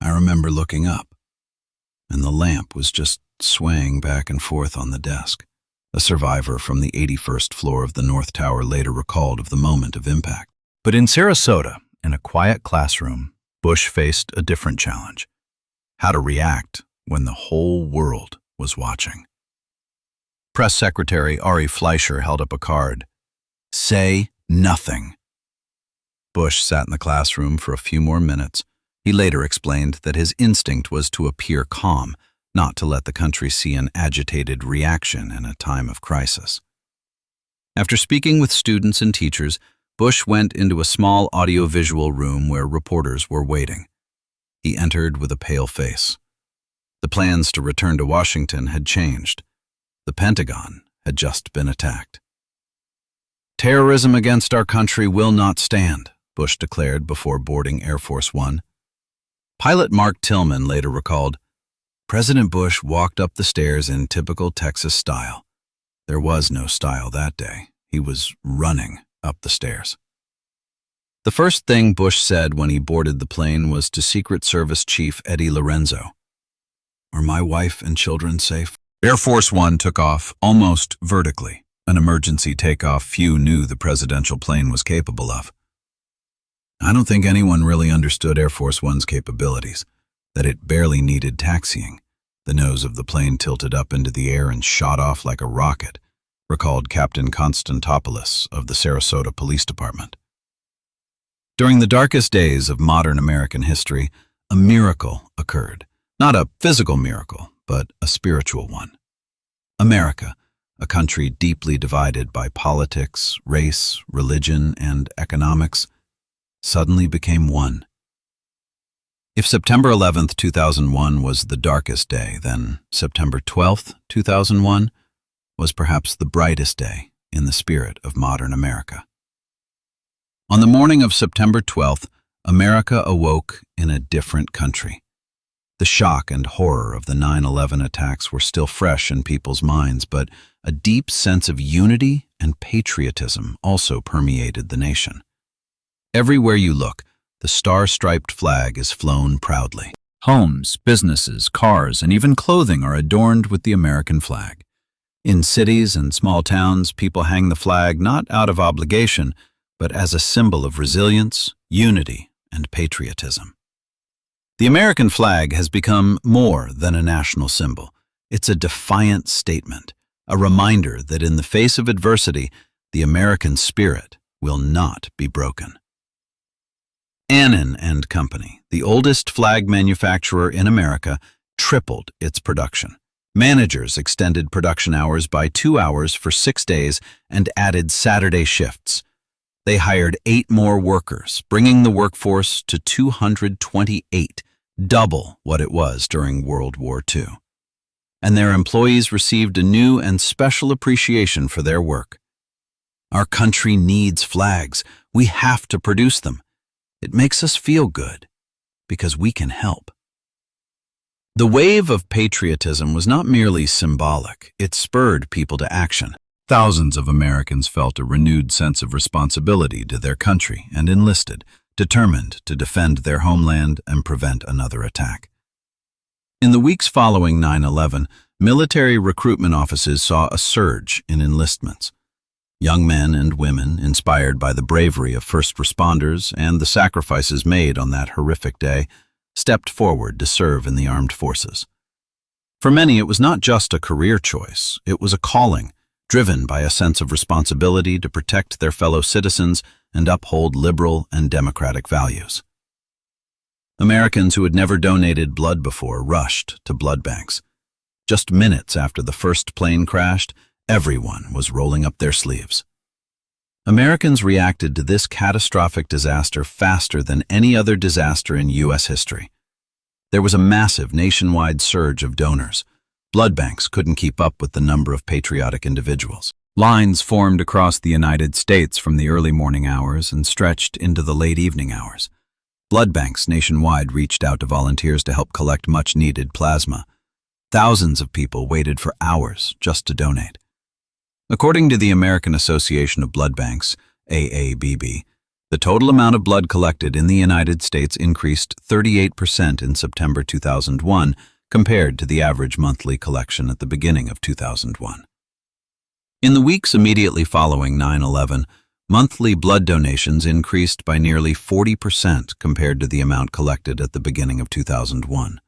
I remember looking up, and the lamp was just swaying back and forth on the desk. A survivor from the 81st floor of the North Tower later recalled of the moment of impact. But in Sarasota, in a quiet classroom, Bush faced a different challenge: how to react when the whole world was watching. Press Secretary Ari Fleischer held up a card. "Say nothing." Bush sat in the classroom for a few more minutes. He later explained that his instinct was to appear calm, not to let the country see an agitated reaction in a time of crisis. After speaking with students and teachers, Bush went into a small audiovisual room where reporters were waiting. He entered with a pale face. The plans to return to Washington had changed. The Pentagon had just been attacked. "Terrorism against our country will not stand," Bush declared before boarding Air Force One. Pilot Mark Tillman later recalled, "President Bush walked up the stairs in typical Texas style. There was no style that day. He was running up the stairs." The first thing Bush said when he boarded the plane was to Secret Service Chief Eddie Lorenzo, "Are my wife and children safe?" Air Force One took off almost vertically, an emergency takeoff few knew the presidential plane was capable of. I don't think anyone really understood Air Force One's capabilities, that it barely needed taxiing. The nose of the plane tilted up into the air and shot off like a rocket, recalled Captain Constantopoulos of the Sarasota Police Department. During the darkest days of modern American history, a miracle occurred. Not a physical miracle, but a spiritual one. America, a country deeply divided by politics, race, religion, and economics, suddenly became one. If September 11th, 2001 was the darkest day, then September 12th, 2001 was perhaps the brightest day in the spirit of modern America. On the morning of September 12th, America awoke in a different country. The shock and horror of the 9/11 attacks were still fresh in people's minds, but a deep sense of unity and patriotism also permeated the nation. Everywhere you look, the star-striped flag is flown proudly. Homes, businesses, cars, and even clothing are adorned with the American flag. In cities and small towns, people hang the flag not out of obligation, but as a symbol of resilience, unity, and patriotism. The American flag has become more than a national symbol. It's a defiant statement, a reminder that in the face of adversity, the American spirit will not be broken. Annan and Company, the oldest flag manufacturer in America, tripled its production. Managers extended production hours by 2 hours for 6 days and added Saturday shifts. They hired 8 more workers, bringing the workforce to 228, double what it was during World War II. And their employees received a new and special appreciation for their work. Our country needs flags. We have to produce them. It makes us feel good because we can help. The wave of patriotism was not merely symbolic. It spurred people to action. Thousands of Americans felt a renewed sense of responsibility to their country and enlisted, determined to defend their homeland and prevent another attack. In the weeks following 9/11, military recruitment offices saw a surge in enlistments. Young men and women, inspired by the bravery of first responders and the sacrifices made on that horrific day, stepped forward to serve in the armed forces. For many, it was not just a career choice, it was a calling, driven by a sense of responsibility to protect their fellow citizens and uphold liberal and democratic values. Americans who had never donated blood before rushed to blood banks. Just minutes after the first plane crashed, everyone was rolling up their sleeves. Americans reacted to this catastrophic disaster faster than any other disaster in U.S. history. There was a massive nationwide surge of donors. Blood banks couldn't keep up with the number of patriotic individuals. Lines formed across the United States from the early morning hours and stretched into the late evening hours. Blood banks nationwide reached out to volunteers to help collect much-needed plasma. Thousands of people waited for hours just to donate. According to the American Association of Blood Banks, AABB, the total amount of blood collected in the United States increased 38% in September 2001 compared to the average monthly collection at the beginning of 2001. In the weeks immediately following 9/11, monthly blood donations increased by nearly 40% compared to the amount collected at the beginning of 2001.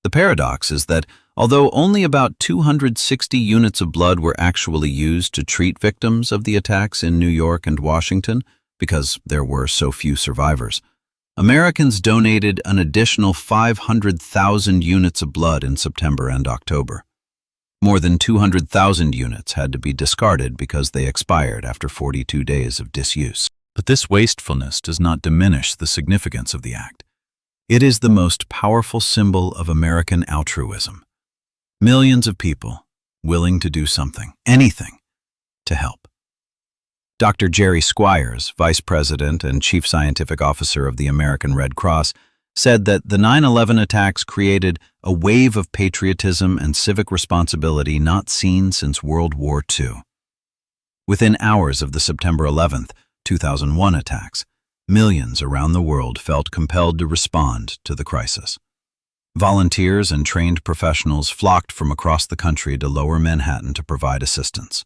The paradox is that although only about 260 units of blood were actually used to treat victims of the attacks in New York and Washington, because there were so few survivors, Americans donated an additional 500,000 units of blood in September and October. More than 200,000 units had to be discarded because they expired after 42 days of disuse. But this wastefulness does not diminish the significance of the act. It is the most powerful symbol of American altruism. Millions of people willing to do something, anything, to help. Dr. Jerry Squires, Vice President and Chief Scientific Officer of the American Red Cross, said that the 9/11 attacks created a wave of patriotism and civic responsibility not seen since World War II. Within hours of the September 11, 2001 attacks, millions around the world felt compelled to respond to the crisis. Volunteers and trained professionals flocked from across the country to Lower Manhattan to provide assistance.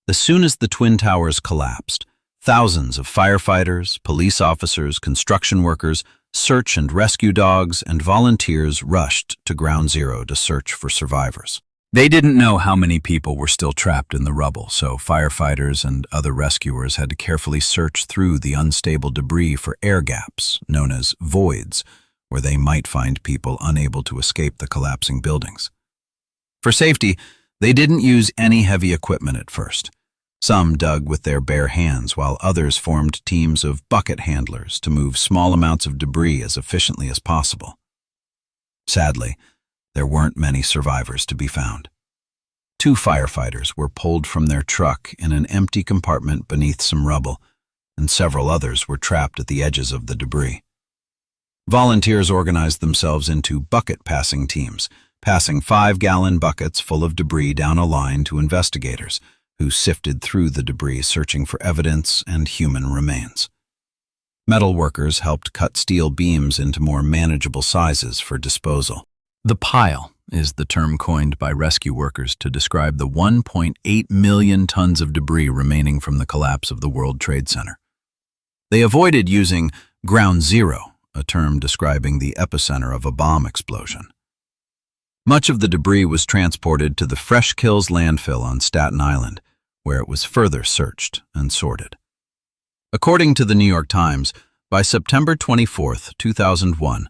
As soon as the Twin Towers collapsed, thousands of firefighters, police officers, construction workers, search and rescue dogs, and volunteers rushed to Ground Zero to search for survivors. They didn't know how many people were still trapped in the rubble, so firefighters and other rescuers had to carefully search through the unstable debris for air gaps, known as voids, where they might find people unable to escape the collapsing buildings. For safety, they didn't use any heavy equipment at first. Some dug with their bare hands, while others formed teams of bucket handlers to move small amounts of debris as efficiently as possible. Sadly, there weren't many survivors to be found. 2 firefighters were pulled from their truck in an empty compartment beneath some rubble, and several others were trapped at the edges of the debris. Volunteers organized themselves into bucket-passing teams, passing 5-gallon buckets full of debris down a line to investigators, who sifted through the debris searching for evidence and human remains. Metal workers helped cut steel beams into more manageable sizes for disposal. The pile is the term coined by rescue workers to describe the 1.8 million tons of debris remaining from the collapse of the World Trade Center. They avoided using ground zero, a term describing the epicenter of a bomb explosion. Much of the debris was transported to the Fresh Kills landfill on Staten Island, where it was further searched and sorted. According to the New York Times, by September 24, 2001,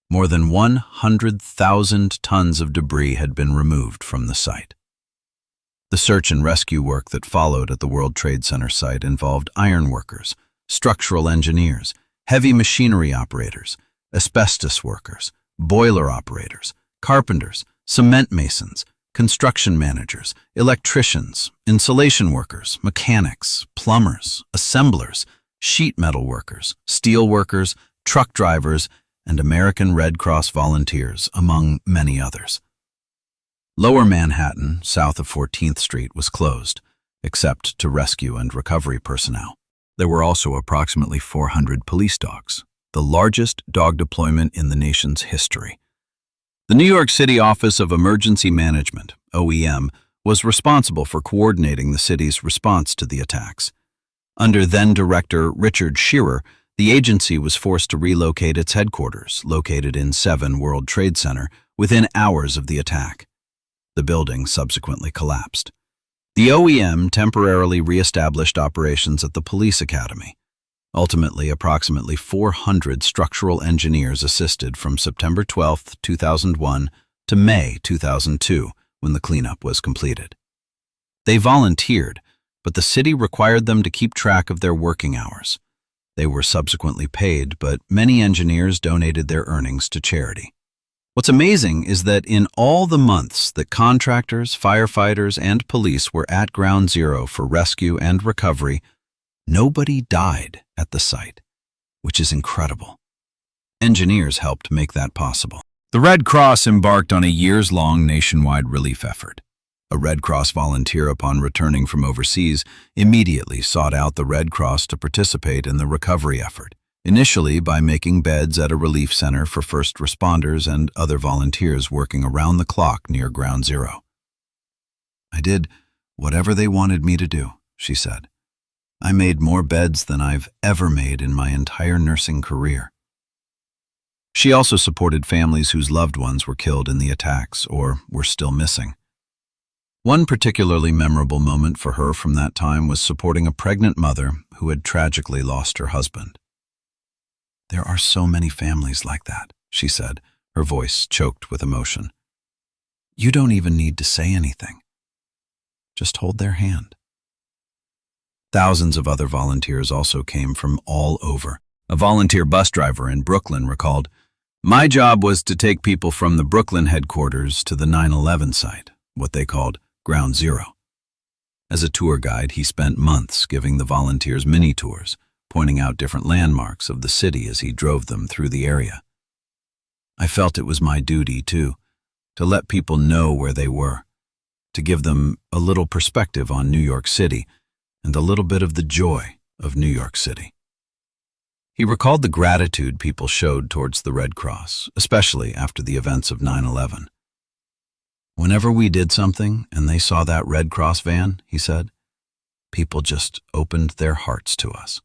more than 100,000 tons of debris had been removed from the site. The search and rescue work that followed at the World Trade Center site involved ironworkers, structural engineers, heavy machinery operators, asbestos workers, boiler operators, carpenters, cement masons, construction managers, electricians, insulation workers, mechanics, plumbers, assemblers, sheet metal workers, steel workers, truck drivers, and American Red Cross volunteers, among many others. Lower Manhattan, south of 14th Street, was closed, except to rescue and recovery personnel. There were also approximately 400 police dogs, the largest dog deployment in the nation's history. The New York City Office of Emergency Management, OEM, was responsible for coordinating the city's response to the attacks. Under then-director Richard Shearer, the agency was forced to relocate its headquarters, located in 7 World Trade Center, within hours of the attack. The building subsequently collapsed. The OEM temporarily re-established operations at the police academy. Ultimately, approximately 400 structural engineers assisted from September 12, 2001 to May 2002, when the cleanup was completed. They volunteered, but the city required them to keep track of their working hours. They were subsequently paid, but many engineers donated their earnings to charity. What's amazing is that in all the months that contractors, firefighters, and police were at Ground Zero for rescue and recovery, nobody died at the site, which is incredible. Engineers helped make that possible. The Red Cross embarked on a years-long nationwide relief effort. A Red Cross volunteer, upon returning from overseas, immediately sought out the Red Cross to participate in the recovery effort, initially by making beds at a relief center for first responders and other volunteers working around the clock near Ground Zero. "I did whatever they wanted me to do," she said. "I made more beds than I've ever made in my entire nursing career." She also supported families whose loved ones were killed in the attacks or were still missing. One particularly memorable moment for her from that time was supporting a pregnant mother who had tragically lost her husband. "There are so many families like that," she said, her voice choked with emotion. "You don't even need to say anything. Just hold their hand." Thousands of other volunteers also came from all over. A volunteer bus driver in Brooklyn recalled, "My job was to take people from the Brooklyn headquarters to the 9/11 site, what they called Ground Zero." As a tour guide, he spent months giving the volunteers mini-tours, pointing out different landmarks of the city as he drove them through the area. "I felt it was my duty, too, to let people know where they were, to give them a little perspective on New York City and a little bit of the joy of New York City." He recalled the gratitude people showed towards the Red Cross, especially after the events of 9/11. "Whenever we did something and they saw that Red Cross van," he said, "people just opened their hearts to us."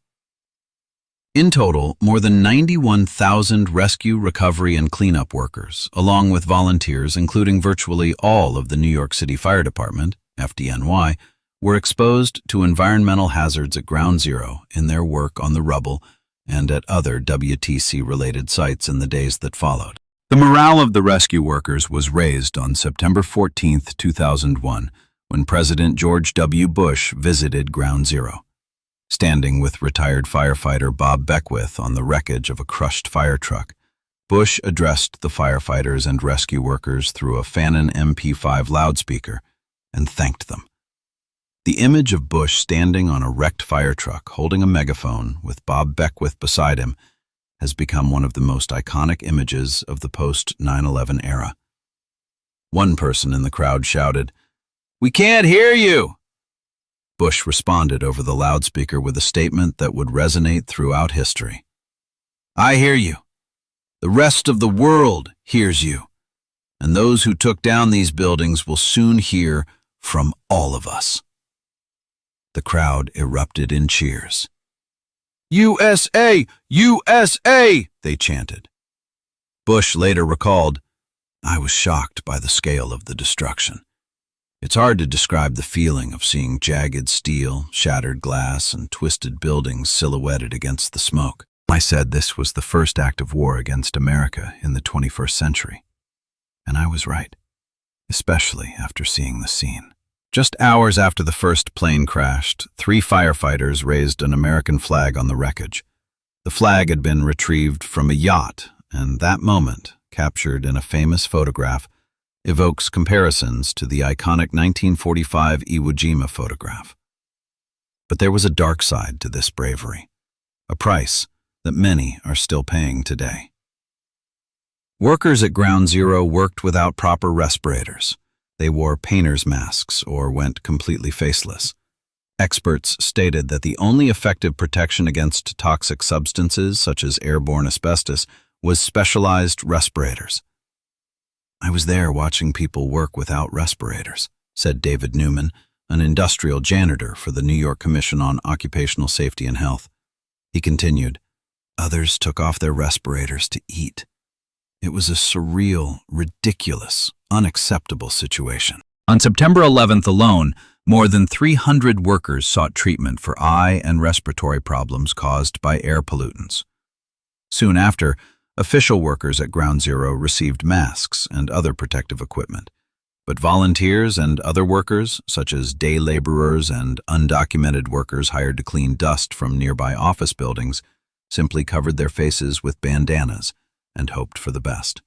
In total, more than 91,000 rescue, recovery, and cleanup workers, along with volunteers including virtually all of the New York City Fire Department, FDNY, were exposed to environmental hazards at Ground Zero in their work on the rubble and at other WTC-related sites in the days that followed. The morale of the rescue workers was raised on September 14, 2001, when President George W. Bush visited Ground Zero. Standing with retired firefighter Bob Beckwith on the wreckage of a crushed fire truck, Bush addressed the firefighters and rescue workers through a Fanon MP5 loudspeaker and thanked them. The image of Bush standing on a wrecked fire truck holding a megaphone with Bob Beckwith beside him has become one of the most iconic images of the post-9/11 era. One person in the crowd shouted, "We can't hear you!" Bush responded over the loudspeaker with a statement that would resonate throughout history. "I hear you. The rest of the world hears you. And those who took down these buildings will soon hear from all of us." The crowd erupted in cheers. "USA! USA!" they chanted. Bush later recalled, "I was shocked by the scale of the destruction. It's hard to describe the feeling of seeing jagged steel, shattered glass, and twisted buildings silhouetted against the smoke. I said this was the first act of war against America in the 21st century. And I was right, especially after seeing the scene." Just hours after the first plane crashed, 3 firefighters raised an American flag on the wreckage. The flag had been retrieved from a yacht, and that moment, captured in a famous photograph, evokes comparisons to the iconic 1945 Iwo Jima photograph. But there was a dark side to this bravery, a price that many are still paying today. Workers at Ground Zero worked without proper respirators. They wore painter's masks or went completely faceless. Experts stated that the only effective protection against toxic substances such as airborne asbestos was specialized respirators. "I was there watching people work without respirators," said David Newman, an industrial janitor for the New York Commission on Occupational Safety and Health. He continued, "Others took off their respirators to eat. It was a surreal, ridiculous, unacceptable situation." On September 11th alone, more than 300 workers sought treatment for eye and respiratory problems caused by air pollutants. Soon after, official workers at Ground Zero received masks and other protective equipment, but volunteers and other workers, such as day laborers and undocumented workers hired to clean dust from nearby office buildings, simply covered their faces with bandanas and hoped for the best.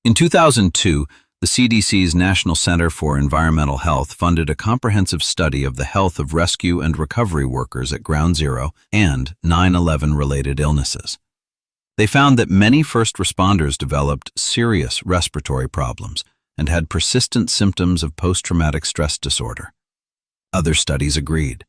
In 2002, the CDC's National Center for Environmental Health funded a comprehensive study of the health of rescue and recovery workers at Ground Zero and 9/11-related illnesses. They found that many first responders developed serious respiratory problems and had persistent symptoms of post-traumatic stress disorder. Other studies agreed.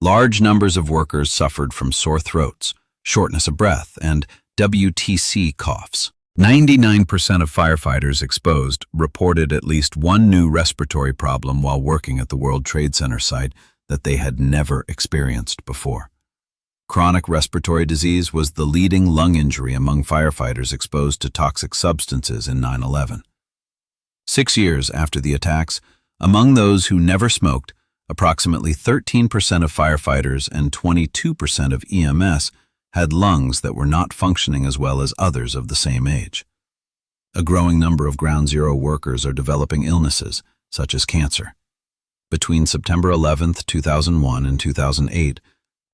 Large numbers of workers suffered from sore throats, shortness of breath, and WTC coughs. 99% of firefighters exposed reported at least one new respiratory problem while working at the World Trade Center site that they had never experienced before. Chronic respiratory disease was the leading lung injury among firefighters exposed to toxic substances in 9/11. 6 years after the attacks, among those who never smoked, approximately 13% of firefighters and 22% of EMS had lungs that were not functioning as well as others of the same age. A growing number of Ground Zero workers are developing illnesses, such as cancer. Between September 11, 2001 and 2008,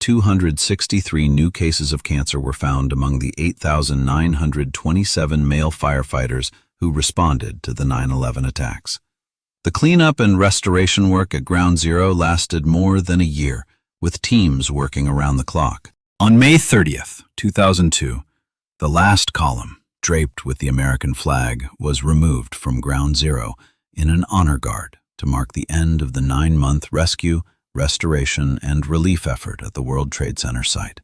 263 new cases of cancer were found among the 8,927 male firefighters who responded to the 9/11 attacks. The cleanup and restoration work at Ground Zero lasted more than a year, with teams working around the clock. On May 30th, 2002, the last column, draped with the American flag, was removed from Ground Zero in an honor guard to mark the end of the 9-month rescue, restoration, and relief effort at the World Trade Center site.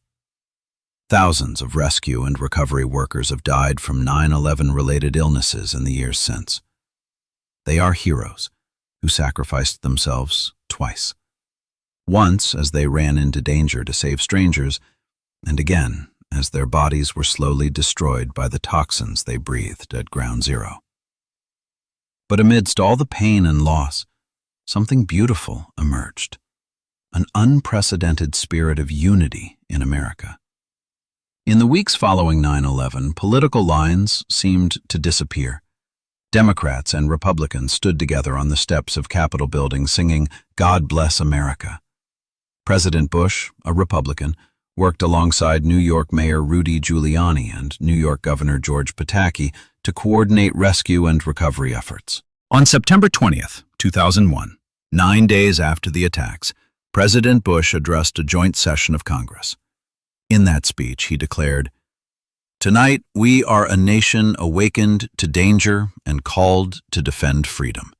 Thousands of rescue and recovery workers have died from 9/11-related illnesses in the years since. They are heroes who sacrificed themselves twice. Once as they ran into danger to save strangers, and again as their bodies were slowly destroyed by the toxins they breathed at Ground Zero. But amidst all the pain and loss, something beautiful emerged. An unprecedented spirit of unity in America. In the weeks following 9/11, political lines seemed to disappear. Democrats and Republicans stood together on the steps of Capitol buildings singing, "God Bless America." President Bush, a Republican, worked alongside New York Mayor Rudy Giuliani and New York Governor George Pataki to coordinate rescue and recovery efforts. On September 20th, 2001, 9 days after the attacks, President Bush addressed a joint session of Congress. In that speech, he declared, "Tonight, we are a nation awakened to danger and called to defend freedom.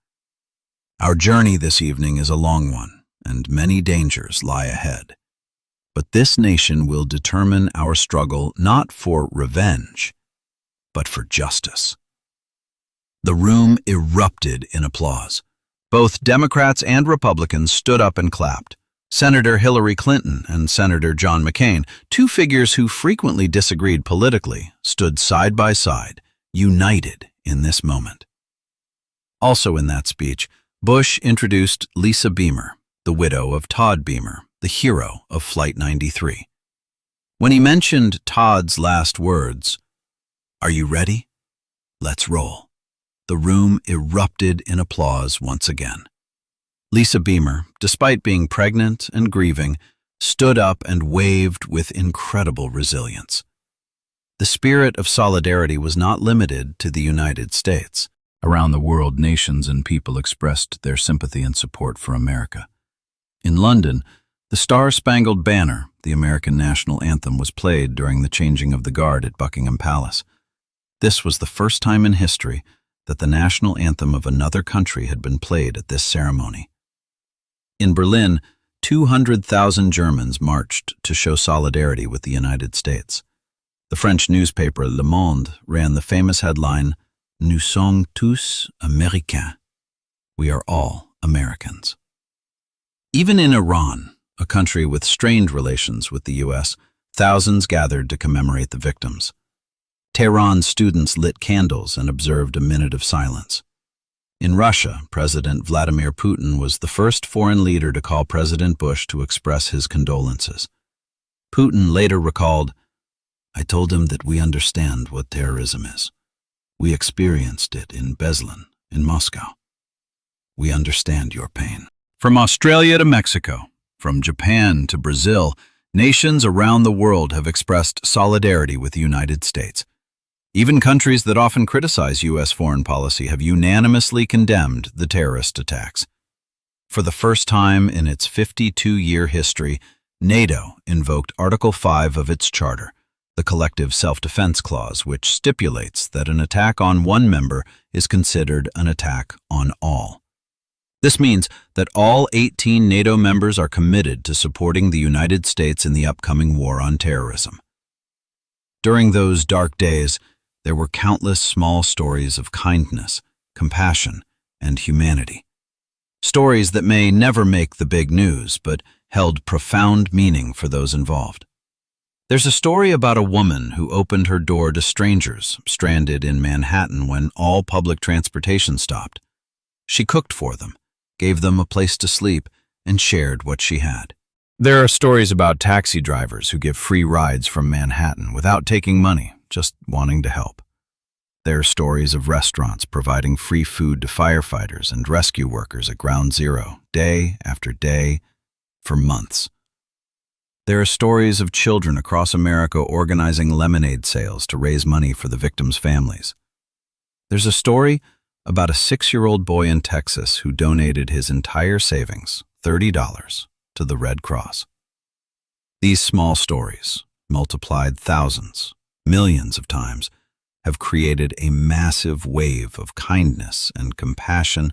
Our journey this evening is a long one, and many dangers lie ahead. But this nation will determine our struggle not for revenge, but for justice." The room erupted in applause. Both Democrats and Republicans stood up and clapped. Senator Hillary Clinton and Senator John McCain, two figures who frequently disagreed politically, stood side by side, united in this moment. Also in that speech, Bush introduced Lisa Beamer, the widow of Todd Beamer, the hero of Flight 93. When he mentioned Todd's last words, "Are you ready? Let's roll," the room erupted in applause once again. Lisa Beamer, despite being pregnant and grieving, stood up and waved with incredible resilience. The spirit of solidarity was not limited to the United States. Around the world, nations and people expressed their sympathy and support for America. In London, the Star-Spangled Banner, the American national anthem, was played during the changing of the guard at Buckingham Palace. This was the first time in history that the national anthem of another country had been played at this ceremony. In Berlin, 200,000 Germans marched to show solidarity with the United States. The French newspaper Le Monde ran the famous headline, "Nous sommes tous Américains." We are all Americans. Even in Iran, a country with strained relations with the U.S., thousands gathered to commemorate the victims. Tehran students lit candles and observed a minute of silence. In Russia, President Vladimir Putin was the first foreign leader to call President Bush to express his condolences. Putin later recalled, "I told him that we understand what terrorism is. We experienced it in Beslan, in Moscow. We understand your pain." From Australia to Mexico, from Japan to Brazil, nations around the world have expressed solidarity with the United States. Even countries that often criticize U.S. foreign policy have unanimously condemned the terrorist attacks. For the first time in its 52-year history, NATO invoked Article 5 of its charter, the Collective Self-Defense Clause, which stipulates that an attack on one member is considered an attack on all. This means that all 18 NATO members are committed to supporting the United States in the upcoming war on terrorism. During those dark days, there were countless small stories of kindness, compassion, and humanity. Stories that may never make the big news, but held profound meaning for those involved. There's a story about a woman who opened her door to strangers stranded in Manhattan when all public transportation stopped. She cooked for them, gave them a place to sleep, and shared what she had. There are stories about taxi drivers who give free rides from Manhattan without taking money, just wanting to help. There are stories of restaurants providing free food to firefighters and rescue workers at Ground Zero, day after day, for months. There are stories of children across America organizing lemonade sales to raise money for the victims' families. There's a story about a 6-year-old boy in Texas who donated his entire savings, $30, to the Red Cross. These small stories, multiplied thousands, millions of times, have created a massive wave of kindness and compassion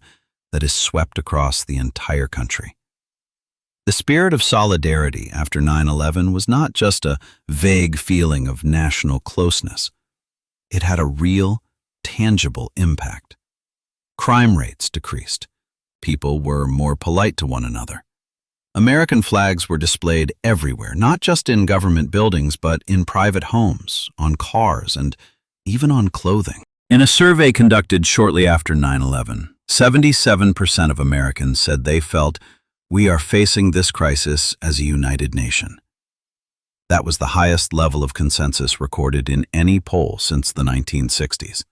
that is swept across the entire country. The spirit of solidarity after 9/11 was not just a vague feeling of national closeness. It had a real, tangible impact. Crime rates decreased. People were more polite to one another. American flags were displayed everywhere, not just in government buildings, but in private homes, on cars, and even on clothing. In a survey conducted shortly after 9/11, 77% of Americans said they felt we are facing this crisis as a united nation. That was the highest level of consensus recorded in any poll since the 1960s.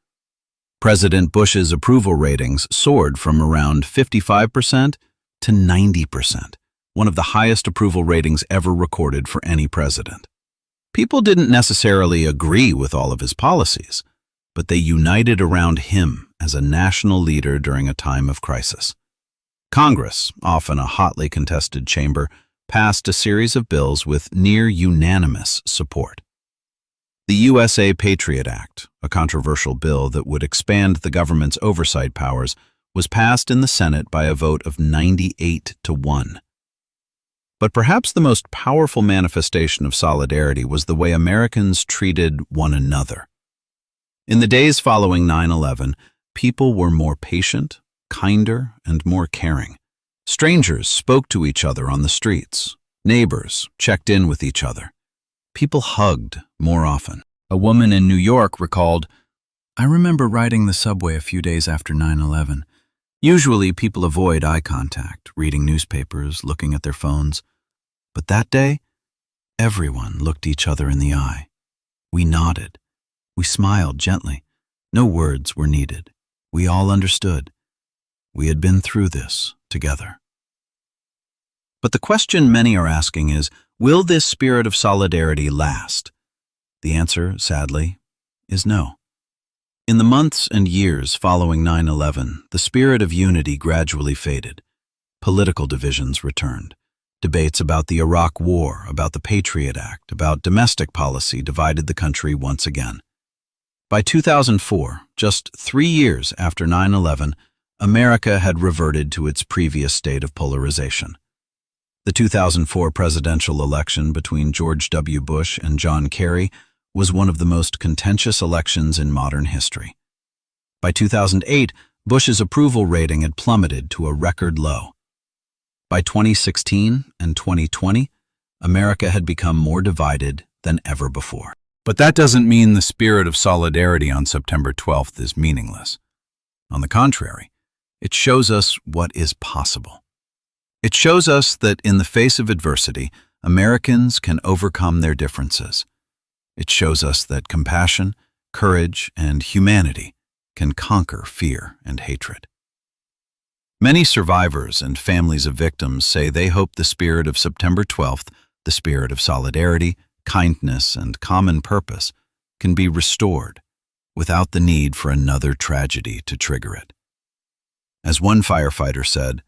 President Bush's approval ratings soared from around 55% to 90%, one of the highest approval ratings ever recorded for any president. People didn't necessarily agree with all of his policies, but they united around him as a national leader during a time of crisis. Congress, often a hotly contested chamber, passed a series of bills with near unanimous support. The USA Patriot Act, a controversial bill that would expand the government's oversight powers, was passed in the Senate by a vote of 98-1. But perhaps the most powerful manifestation of solidarity was the way Americans treated one another. In the days following 9/11, people were more patient, kinder, and more caring. Strangers spoke to each other on the streets. Neighbors checked in with each other. People hugged more often. A woman in New York recalled, "I remember riding the subway a few days after 9/11. Usually people avoid eye contact, reading newspapers, looking at their phones. But that day, everyone looked each other in the eye. We nodded. We smiled gently. No words were needed. We all understood. We had been through this together." But the question many are asking is, will this spirit of solidarity last? The answer, sadly, is no. In the months and years following 9/11, the spirit of unity gradually faded. Political divisions returned. Debates about the Iraq War, about the Patriot Act, about domestic policy divided the country once again. By 2004, just 3 years after 9/11, America had reverted to its previous state of polarization. The 2004 presidential election between George W. Bush and John Kerry was one of the most contentious elections in modern history. By 2008, Bush's approval rating had plummeted to a record low. By 2016 and 2020, America had become more divided than ever before. But that doesn't mean the spirit of solidarity on September 12th is meaningless. On the contrary, it shows us what is possible. It shows us that in the face of adversity, Americans can overcome their differences. It shows us that compassion, courage, and humanity can conquer fear and hatred. Many survivors and families of victims say they hope the spirit of September 12th, the spirit of solidarity, kindness, and common purpose, can be restored without the need for another tragedy to trigger it. As one firefighter said,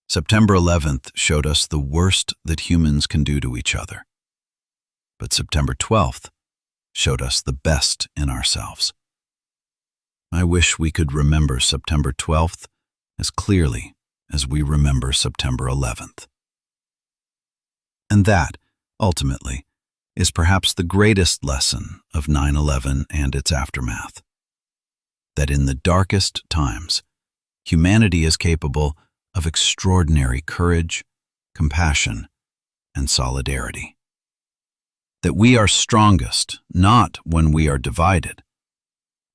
September 11th showed us the worst that humans can do to each other. But September 12th showed us the best in ourselves. I wish we could remember September 12th as clearly as we remember September 11th. And that, ultimately, is perhaps the greatest lesson of 9/11 and its aftermath. That in the darkest times, humanity is capable of extraordinary courage, compassion, and solidarity. That we are strongest not when we are divided,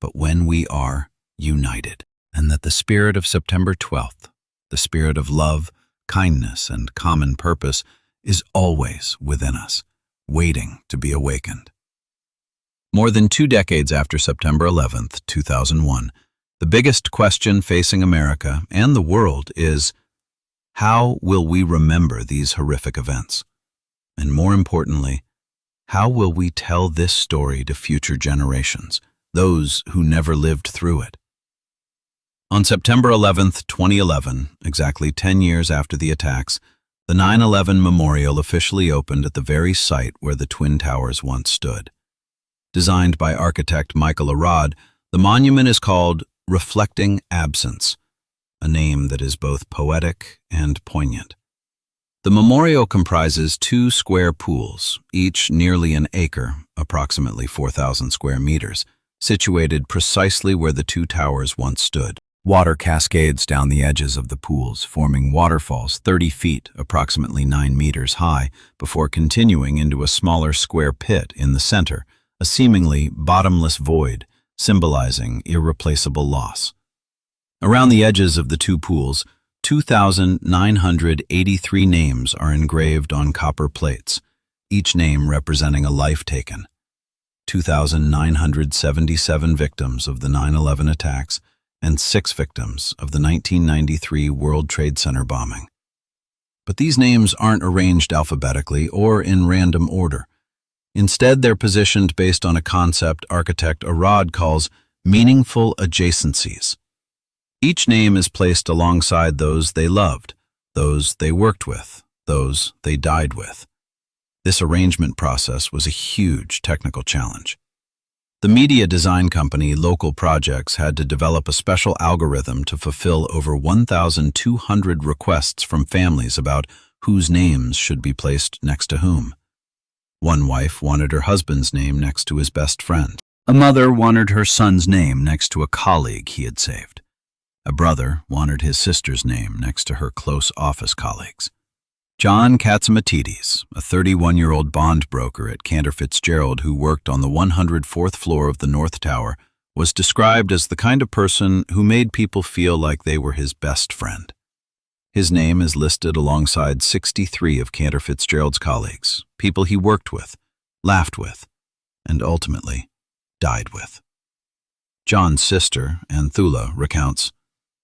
but when we are united. And that the spirit of September 12th, the spirit of love, kindness, and common purpose is always within us, waiting to be awakened. More than 2 decades after September 11th, 2001, the biggest question facing America and the world is, how will we remember these horrific events? And more importantly, how will we tell this story to future generations, those who never lived through it? On September 11th, 2011, exactly 10 years after the attacks, the 9/11 Memorial officially opened at the very site where the Twin Towers once stood. Designed by architect Michael Arad, the monument is called Reflecting Absence, a name that is both poetic and poignant. The memorial comprises 2 square pools, each nearly an acre, approximately 4,000 square meters, situated precisely where the 2 towers once stood. Water cascades down the edges of the pools, forming waterfalls 30 feet, approximately 9 meters high, before continuing into a smaller square pit in the center, a seemingly bottomless void, symbolizing irreplaceable loss. Around the edges of the 2 pools, 2,983 names are engraved on copper plates, each name representing a life taken. 2,977 victims of the 9/11 attacks, and 6 victims of the 1993 World Trade Center bombing. But these names aren't arranged alphabetically or in random order. Instead, they're positioned based on a concept architect Arad calls meaningful adjacencies. Each name is placed alongside those they loved, those they worked with, those they died with. This arrangement process was a huge technical challenge. The media design company Local Projects had to develop a special algorithm to fulfill over 1,200 requests from families about whose names should be placed next to whom. One wife wanted her husband's name next to his best friend. A mother wanted her son's name next to a colleague he had saved. A brother wanted his sister's name next to her close office colleagues. John Katzimatidis, a 31-year-old bond broker at Cantor Fitzgerald who worked on the 104th floor of the North Tower, was described as the kind of person who made people feel like they were his best friend. His name is listed alongside 63 of Cantor Fitzgerald's colleagues, people he worked with, laughed with, and ultimately died with. John's sister, Anthula, recounts,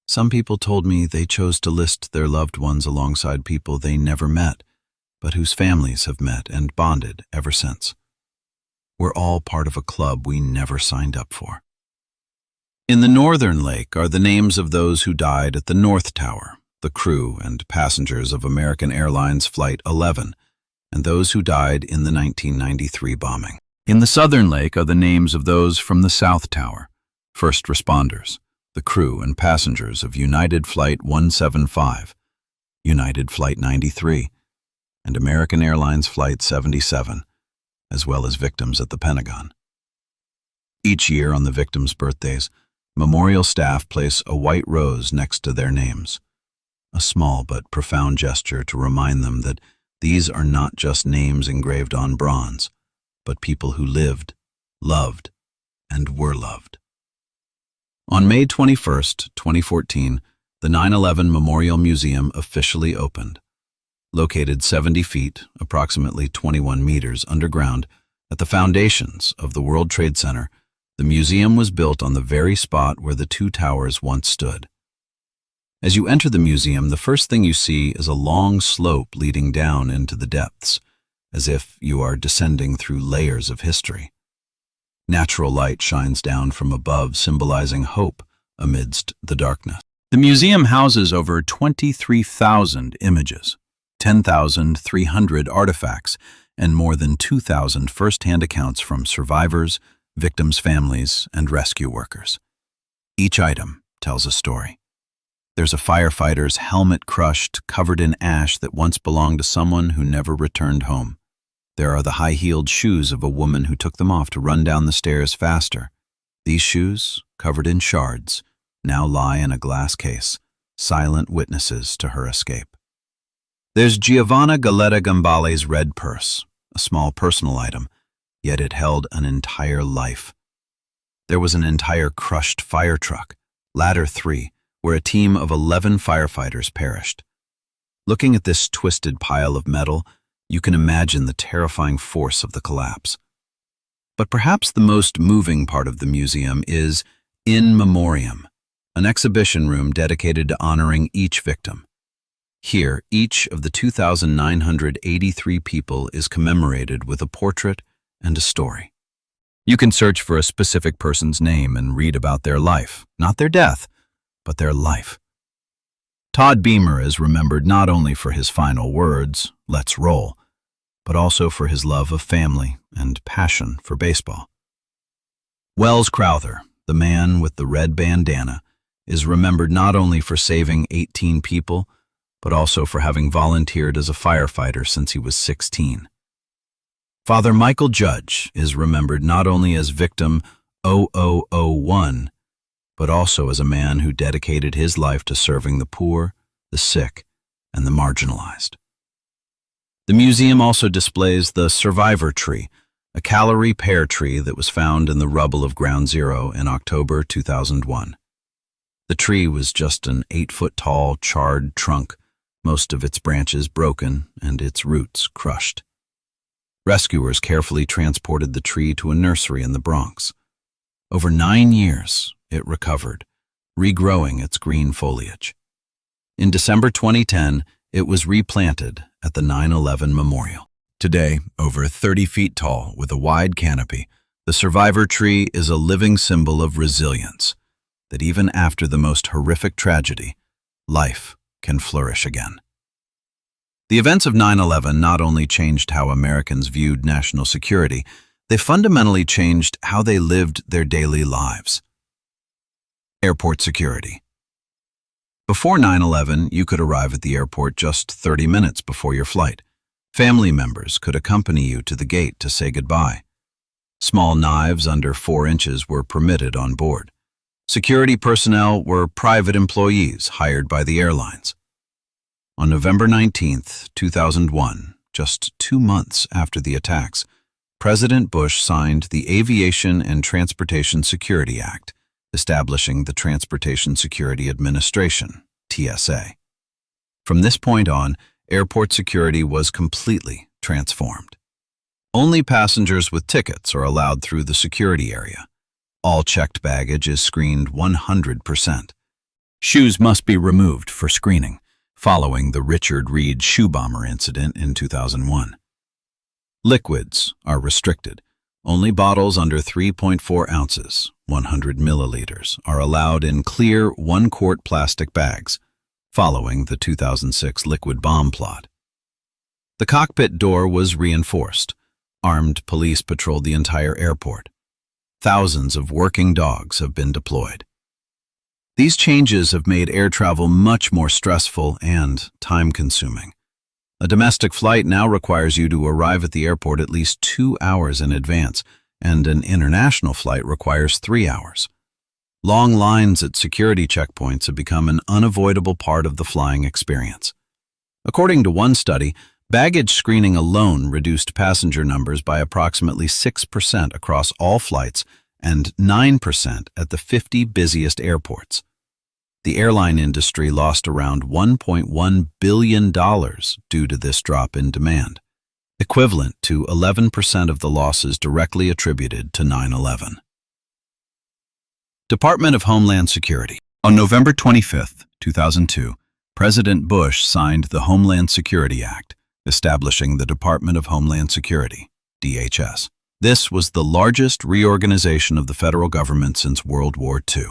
"Some people told me they chose to list their loved ones alongside people they never met, but whose families have met and bonded ever since. We're all part of a club we never signed up for." In the northern lake are the names of those who died at the North Tower, the crew and passengers of American Airlines Flight 11, and those who died in the 1993 bombing. In the southern lake are the names of those from the South Tower, first responders, the crew and passengers of United Flight 175, United Flight 93, and American Airlines Flight 77, as well as victims at the Pentagon. Each year on the victims' birthdays, memorial staff place a white rose next to their names, a small but profound gesture to remind them that these are not just names engraved on bronze, but people who lived, loved, and were loved. On May 21, 2014, the 9/11 Memorial Museum officially opened. Located 70 feet, approximately 21 meters underground, at the foundations of the World Trade Center, the museum was built on the very spot where the two towers once stood. As you enter the museum, the first thing you see is a long slope leading down into the depths, as if you are descending through layers of history. Natural light shines down from above, symbolizing hope amidst the darkness. The museum houses over 23,000 images, 10,300 artifacts, and more than 2,000 first-hand accounts from survivors, victims' families, and rescue workers. Each item tells a story. There's a firefighter's helmet crushed, covered in ash that once belonged to someone who never returned home. There are the high-heeled shoes of a woman who took them off to run down the stairs faster. These shoes, covered in shards, now lie in a glass case, silent witnesses to her escape. There's Giovanna Galletta Gambale's red purse, a small personal item, yet it held an entire life. There was an entire crushed fire truck, Ladder 3, where a team of 11 firefighters perished. Looking at this twisted pile of metal, you can imagine the terrifying force of the collapse. But perhaps the most moving part of the museum is In Memoriam, an exhibition room dedicated to honoring each victim. Here, each of the 2,983 people is commemorated with a portrait and a story. You can search for a specific person's name and read about their life, not their death, but their life. Todd Beamer is remembered not only for his final words, "Let's roll," but also for his love of family and passion for baseball. Wells Crowther, the man with the red bandana, is remembered not only for saving 18 people, but also for having volunteered as a firefighter since he was 16. Father Michael Judge is remembered not only as victim 0001, but also as a man who dedicated his life to serving the poor, the sick, and the marginalized. The museum also displays the Survivor Tree, a calorie pear tree that was found in the rubble of Ground Zero in October 2001. The tree was just an 8-foot-tall, charred trunk, most of its branches broken and its roots crushed. Rescuers carefully transported the tree to a nursery in the Bronx. Over 9 years, it recovered, regrowing its green foliage. In December 2010, it was replanted at the 9/11 Memorial. Today, over 30 feet tall with a wide canopy, the Survivor Tree is a living symbol of resilience. that even after the most horrific tragedy, life can flourish again. The events of 9/11 not only changed how Americans viewed national security, they fundamentally changed how they lived their daily lives. Airport security. Before 9/11, you could arrive at the airport just 30 minutes before your flight. Family members could accompany you to the gate to say goodbye. Small knives under 4 inches were permitted on board. Security personnel were private employees hired by the airlines. On November 19, 2001, just 2 months after the attacks, President Bush signed the Aviation and Transportation Security Act, establishing the Transportation Security Administration, TSA. From this point on, airport security was completely transformed. Only passengers with tickets are allowed through the security area. All checked baggage is screened 100%. Shoes must be removed for screening, following the Richard Reed shoe bomber incident in 2001. Liquids are restricted. Only bottles under 3.4 ounces, 100 milliliters, are allowed in clear 1-quart plastic bags, following the 2006 liquid bomb plot. The cockpit door was reinforced. Armed police patrolled the entire airport. Thousands of working dogs have been deployed. These changes have made air travel much more stressful and time-consuming. A domestic flight now requires you to arrive at the airport at least 2 hours in advance, and an international flight requires 3 hours. Long lines at security checkpoints have become an unavoidable part of the flying experience. According to one study, baggage screening alone reduced passenger numbers by approximately 6% across all flights and 9% at the 50 busiest airports. The airline industry lost around $1.1 billion due to this drop in demand, equivalent to 11% of the losses directly attributed to 9/11. Department of Homeland Security. On November 25, 2002, President Bush signed the Homeland Security Act, establishing the Department of Homeland Security, DHS. This was the largest reorganization of the federal government since World War II.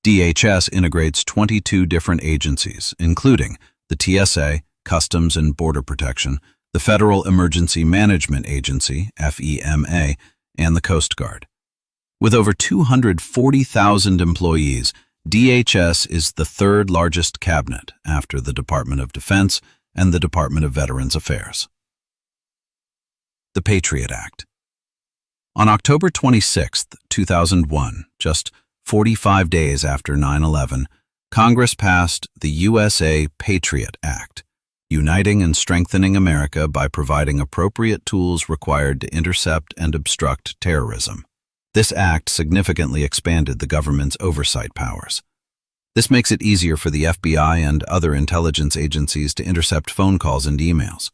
DHS integrates 22 different agencies, including the TSA, Customs and Border Protection, the Federal Emergency Management Agency, FEMA, and the Coast Guard. With over 240,000 employees, DHS is the third largest cabinet after the Department of Defense and the Department of Veterans Affairs. The Patriot Act. On October 26, 2001, just 45 days after 9/11, Congress passed the USA Patriot Act, uniting and strengthening America by providing appropriate tools required to intercept and obstruct terrorism. This act significantly expanded the government's oversight powers. This makes it easier for the FBI and other intelligence agencies to intercept phone calls and emails.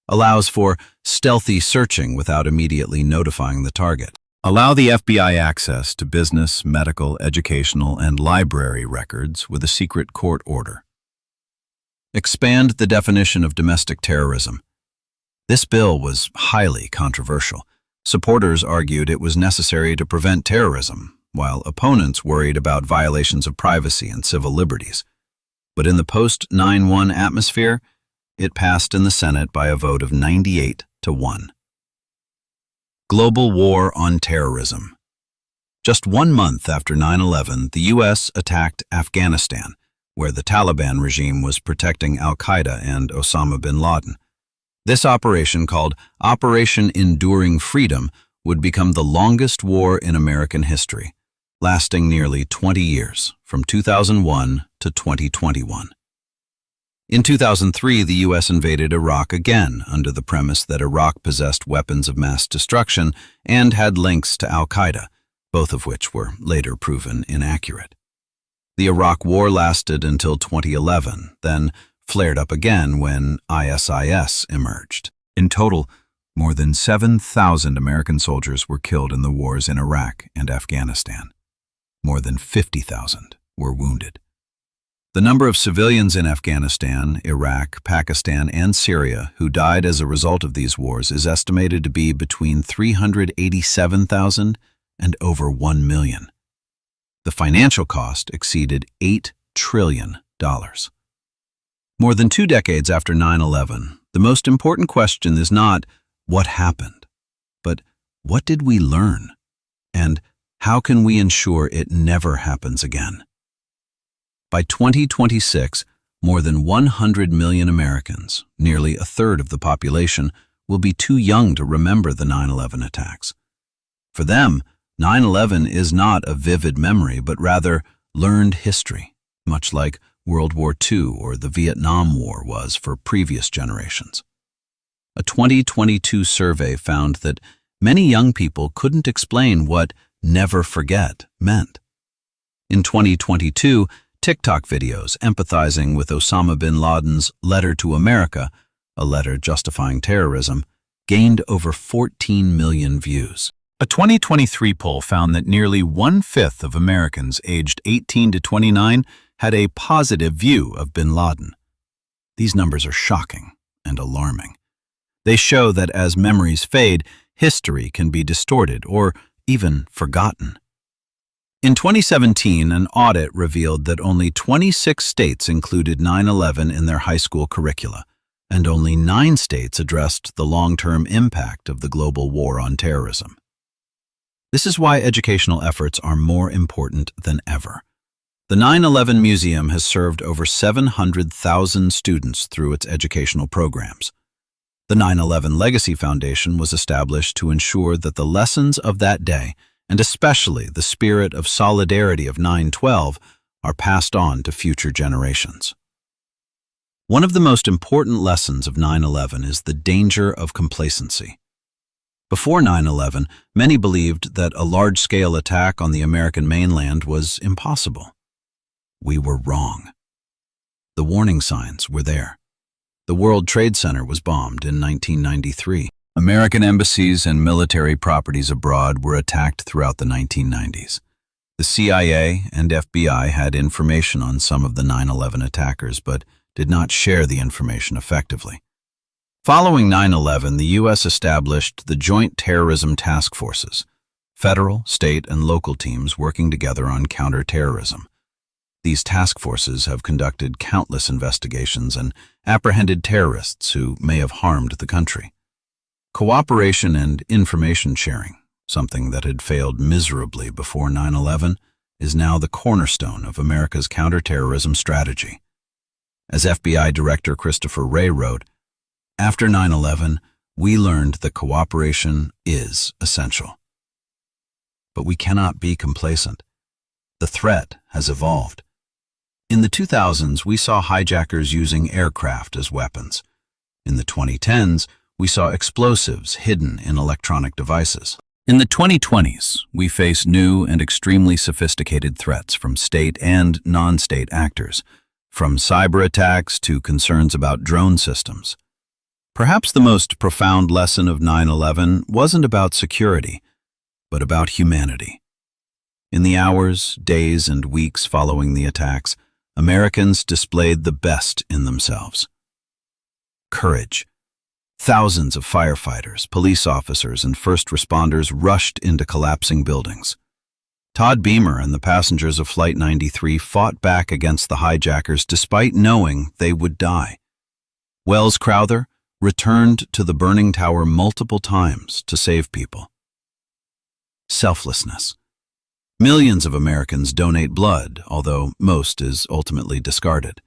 Allows for stealthy searching without immediately notifying the target. Allow the FBI access to business, medical, educational, and library records with a secret court order. Expand the definition of domestic terrorism. This bill was highly controversial. Supporters argued it was necessary to prevent terrorism, while opponents worried about violations of privacy and civil liberties. But in the post-9/11 atmosphere, it passed in the Senate by a vote of 98-1. Global War on Terrorism. Just 1 month after 9/11, the U.S. attacked Afghanistan, where the Taliban regime was protecting al-Qaeda and Osama bin Laden. This operation, called Operation Enduring Freedom, would become the longest war in American history, lasting nearly 20 years, from 2001 to 2021. In 2003, the U.S. invaded Iraq again under the premise that Iraq possessed weapons of mass destruction and had links to al-Qaeda, both of which were later proven inaccurate. The Iraq War lasted until 2011, then flared up again when ISIS emerged. In total, more than 7,000 American soldiers were killed in the wars in Iraq and Afghanistan. More than 50,000 were wounded. The number of civilians in Afghanistan, Iraq, Pakistan, and Syria who died as a result of these wars is estimated to be between 387,000 and over 1 million. The financial cost exceeded $8 trillion. More than 2 decades after 9/11, the most important question is not what happened, but what did we learn? And how can we ensure it never happens again? By 2026, more than 100 million Americans, nearly a third of the population, will be too young to remember the 9/11 attacks. For them, 9/11 is not a vivid memory, but rather learned history, much like World War II or the Vietnam War was for previous generations. A 2022 survey found that many young people couldn't explain what "never forget" meant. In 2022, TikTok videos empathizing with Osama bin Laden's letter to America, a letter justifying terrorism, gained over 14 million views. A 2023 poll found that nearly 1/5 of Americans aged 18 to 29 had a positive view of bin Laden. These numbers are shocking and alarming. They show that as memories fade, history can be distorted or even forgotten. In 2017, an audit revealed that only 26 states included 9/11 in their high school curricula, and only 9 states addressed the long-term impact of the global war on terrorism. This is why educational efforts are more important than ever. The 9/11 Museum has served over 700,000 students through its educational programs. The 9/11 Legacy Foundation was established to ensure that the lessons of that day, and especially the spirit of solidarity of 9/12, are passed on to future generations. One of the most important lessons of 9/11 is the danger of complacency. Before 9/11, many believed that a large-scale attack on the American mainland was impossible. We were wrong. The warning signs were there. The World Trade Center was bombed in 1993. American embassies and military properties abroad were attacked throughout the 1990s. The CIA and FBI had information on some of the 9/11 attackers, but did not share the information effectively. Following 9/11, the U.S. established the Joint Terrorism Task Forces, federal, state, and local teams working together on counterterrorism. These task forces have conducted countless investigations and apprehended terrorists who may have harmed the country. Cooperation and information sharing, something that had failed miserably before 9/11, is now the cornerstone of America's counterterrorism strategy. As FBI Director Christopher Wray wrote, "After 9/11, we learned that cooperation is essential. But we cannot be complacent. The threat has evolved. In the 2000s, we saw hijackers using aircraft as weapons. In the 2010s, we saw explosives hidden in electronic devices. In the 2020s, we face new and extremely sophisticated threats from state and non-state actors, from cyber attacks to concerns about drone systems. Perhaps the most profound lesson of 9/11 wasn't about security, but about humanity. In the hours, days, and weeks following the attacks, Americans displayed the best in themselves. Courage. Thousands of firefighters, police officers, and first responders rushed into collapsing buildings. Todd Beamer and the passengers of Flight 93 fought back against the hijackers despite knowing they would die. Wells Crowther returned to the burning tower multiple times to save people. Selflessness. Millions of Americans donate blood, although most is ultimately discarded.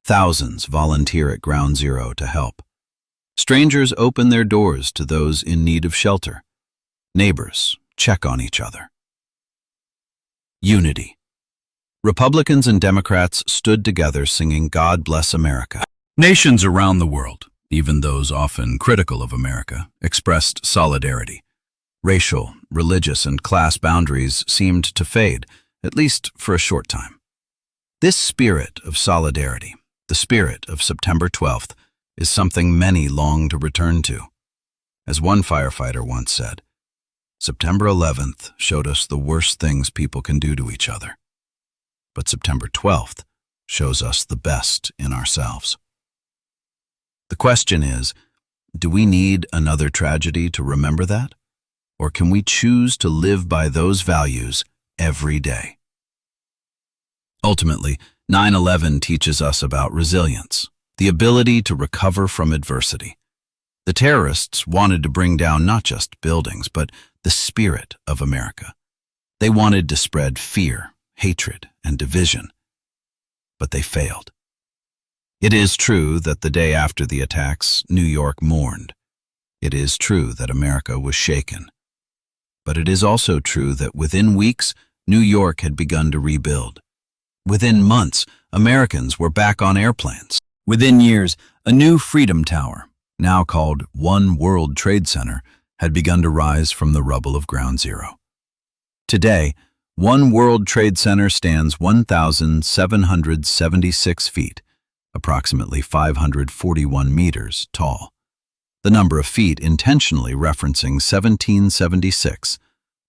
Thousands volunteer at Ground Zero to help. Strangers open their doors to those in need of shelter. Neighbors check on each other. Unity. Republicans and Democrats stood together singing "God Bless America." Nations around the world, even those often critical of America, expressed solidarity. Racial, religious, and class boundaries seemed to fade, at least for a short time. This spirit of solidarity, the spirit of September 12th, is something many long to return to. As one firefighter once said, "September 11th showed us the worst things people can do to each other. But September 12th shows us the best in ourselves." The question is, do we need another tragedy to remember that? Or can we choose to live by those values every day? Ultimately, 9/11 teaches us about resilience, the ability to recover from adversity. The terrorists wanted to bring down not just buildings, but the spirit of America. They wanted to spread fear, hatred, and division. But they failed. It is true that the day after the attacks, New York mourned. It is true that America was shaken. But it is also true that within weeks, New York had begun to rebuild. Within months, Americans were back on airplanes. Within years, a new Freedom Tower, now called One World Trade Center, had begun to rise from the rubble of Ground Zero. Today, One World Trade Center stands 1,776 feet, approximately 541 meters tall. The number of feet intentionally referencing 1776,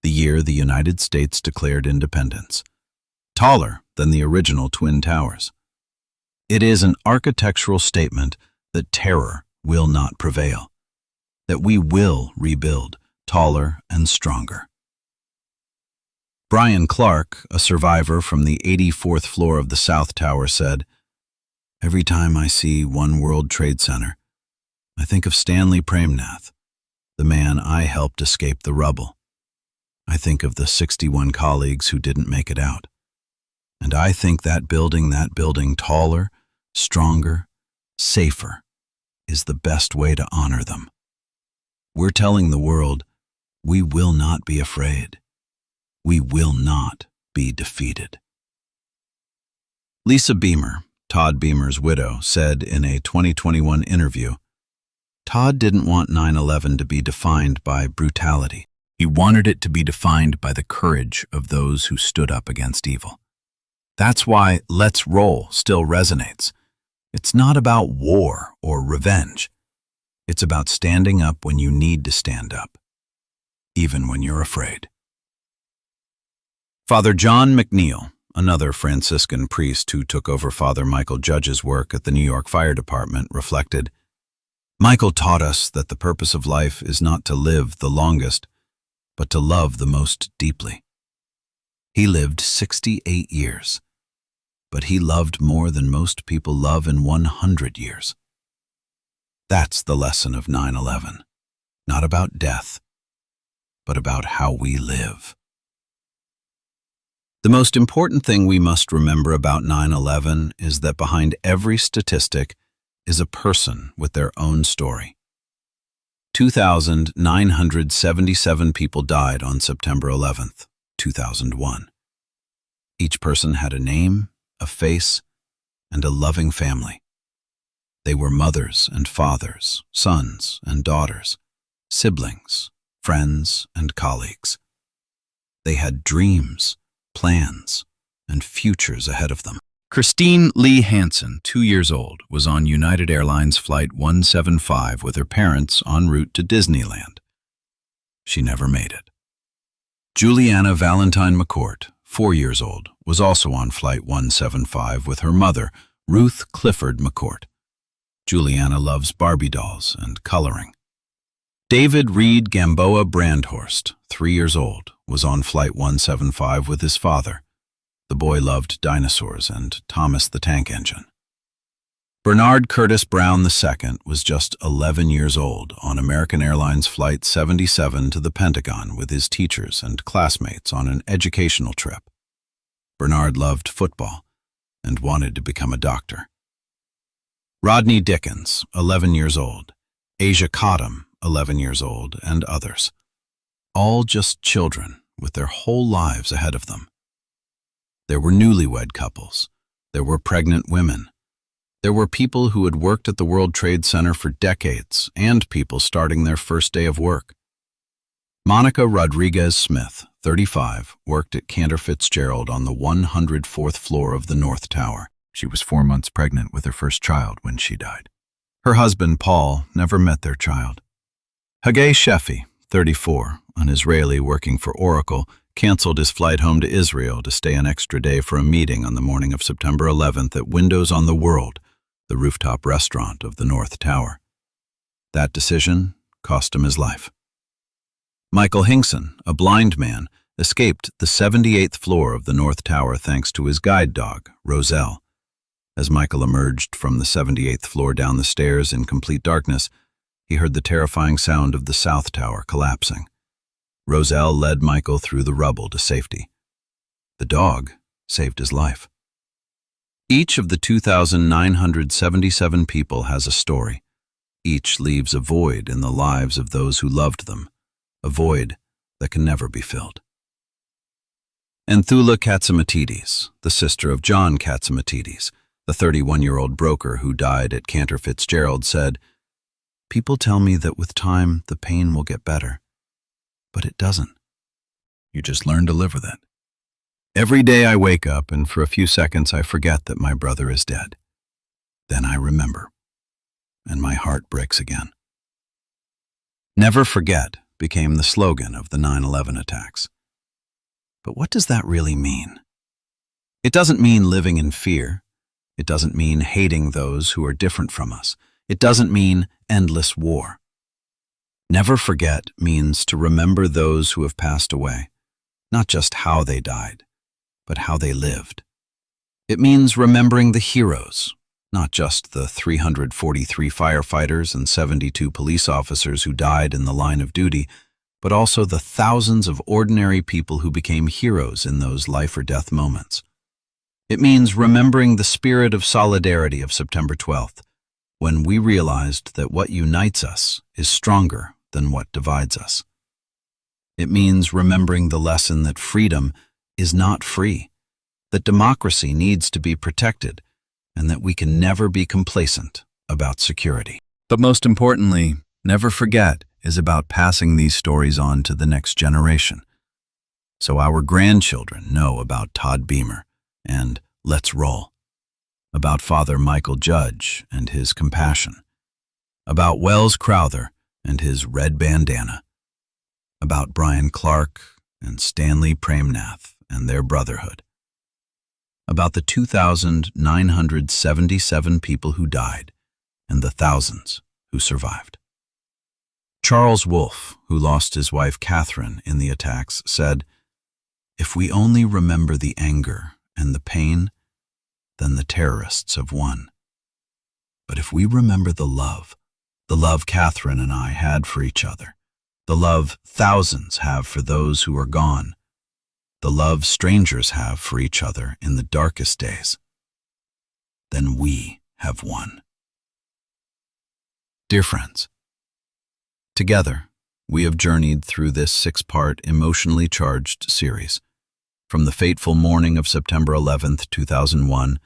the year the United States declared independence, taller than the original Twin Towers. It is an architectural statement that terror will not prevail, that we will rebuild taller and stronger. Brian Clark, a survivor from the 84th floor of the South Tower, said, "Every time I see One World Trade Center, I think of Stanley Premnath, the man I helped escape the rubble. I think of the 61 colleagues who didn't make it out. And I think that building taller, stronger, safer, is the best way to honor them. We're telling the world, we will not be afraid. We will not be defeated." Lisa Beamer, Todd Beamer's widow, said in a 2021 interview, "Todd didn't want 9/11 to be defined by brutality. He wanted it to be defined by the courage of those who stood up against evil. That's why Let's Roll still resonates. It's not about war or revenge. It's about standing up when you need to stand up, even when you're afraid." Father John McNeil, another Franciscan priest who took over Father Michael Judge's work at the New York Fire Department, reflected, "Michael taught us that the purpose of life is not to live the longest, but to love the most deeply. He lived 68 years, but he loved more than most people love in 100 years. That's the lesson of 9/11, not about death, but about how we live." The most important thing we must remember about 9/11 is that behind every statistic is a person with their own story. 2,977 people died on September 11th, 2001. Each person had a name, a face, and a loving family. They were mothers and fathers, sons and daughters, siblings, friends and colleagues. They had dreams, plans, and futures ahead of them. Christine Lee Hansen, 2 years old, was on United Airlines Flight 175 with her parents en route to Disneyland. She never made it. Juliana Valentine McCourt, 4 years old, was also on Flight 175 with her mother, Ruth Clifford McCourt. Juliana loves Barbie dolls and coloring. David Reed Gamboa Brandhorst, 3 years old, was on Flight 175 with his father. The boy loved dinosaurs and Thomas the Tank Engine. Bernard Curtis Brown II was just 11 years old on American Airlines Flight 77 to the Pentagon with his teachers and classmates on an educational trip. Bernard loved football and wanted to become a doctor. Rodney Dickens, 11 years old, Asia Cottam, 11 years old, and others. All just children with their whole lives ahead of them. There were newlywed couples. There were pregnant women. There were people who had worked at the World Trade Center for decades and people starting their first day of work. Monica Rodriguez Smith, 35, worked at Cantor Fitzgerald on the 104th floor of the North Tower. She was 4 months pregnant with her first child when she died. Her husband, Paul, never met their child. Haggai Sheffi, 34, an Israeli working for Oracle, canceled his flight home to Israel to stay an extra day for a meeting on the morning of September 11th at Windows on the World, the rooftop restaurant of the North Tower. That decision cost him his life. Michael Hinkson, a blind man, escaped the 78th floor of the North Tower thanks to his guide dog, Roselle. As Michael emerged from the 78th floor down the stairs in complete darkness, he heard the terrifying sound of the South Tower collapsing. Roselle led Michael through the rubble to safety. The dog saved his life. Each of the 2,977 people has a story. Each leaves a void in the lives of those who loved them, a void that can never be filled. Anthula Katsimatides, the sister of John Katsimatides, the 31-year-old broker who died at Cantor Fitzgerald, said, "People tell me that with time the pain will get better, but it doesn't. You just learn to live with it. Every day I wake up and for a few seconds I forget that my brother is dead. Then I remember, and my heart breaks again." Never forget became the slogan of the 9/11 attacks. But what does that really mean? It doesn't mean living in fear. It doesn't mean hating those who are different from us. It doesn't mean endless war. Never forget means to remember those who have passed away, not just how they died, but how they lived. It means remembering the heroes, not just the 343 firefighters and 72 police officers who died in the line of duty, but also the thousands of ordinary people who became heroes in those life-or-death moments. It means remembering the spirit of solidarity of September 12th, when we realized that what unites us is stronger than what divides us. It means remembering the lesson that freedom is not free, that democracy needs to be protected, and that we can never be complacent about security. But most importantly, never forget is about passing these stories on to the next generation, so our grandchildren know about Todd Beamer and Let's Roll, about Father Michael Judge and his compassion, about Wells Crowther and his red bandana, about Brian Clark and Stanley Premnath and their brotherhood, about the 2,977 people who died and the thousands who survived. Charles Wolfe, who lost his wife Catherine in the attacks, said, "If we only remember the anger and the pain, then the terrorists have won. But if we remember the love Catherine and I had for each other, the love thousands have for those who are gone, the love strangers have for each other in the darkest days, then we have won." Dear friends, together, we have journeyed through this 6-part emotionally charged series, from the fateful morning of September 11th, 2001,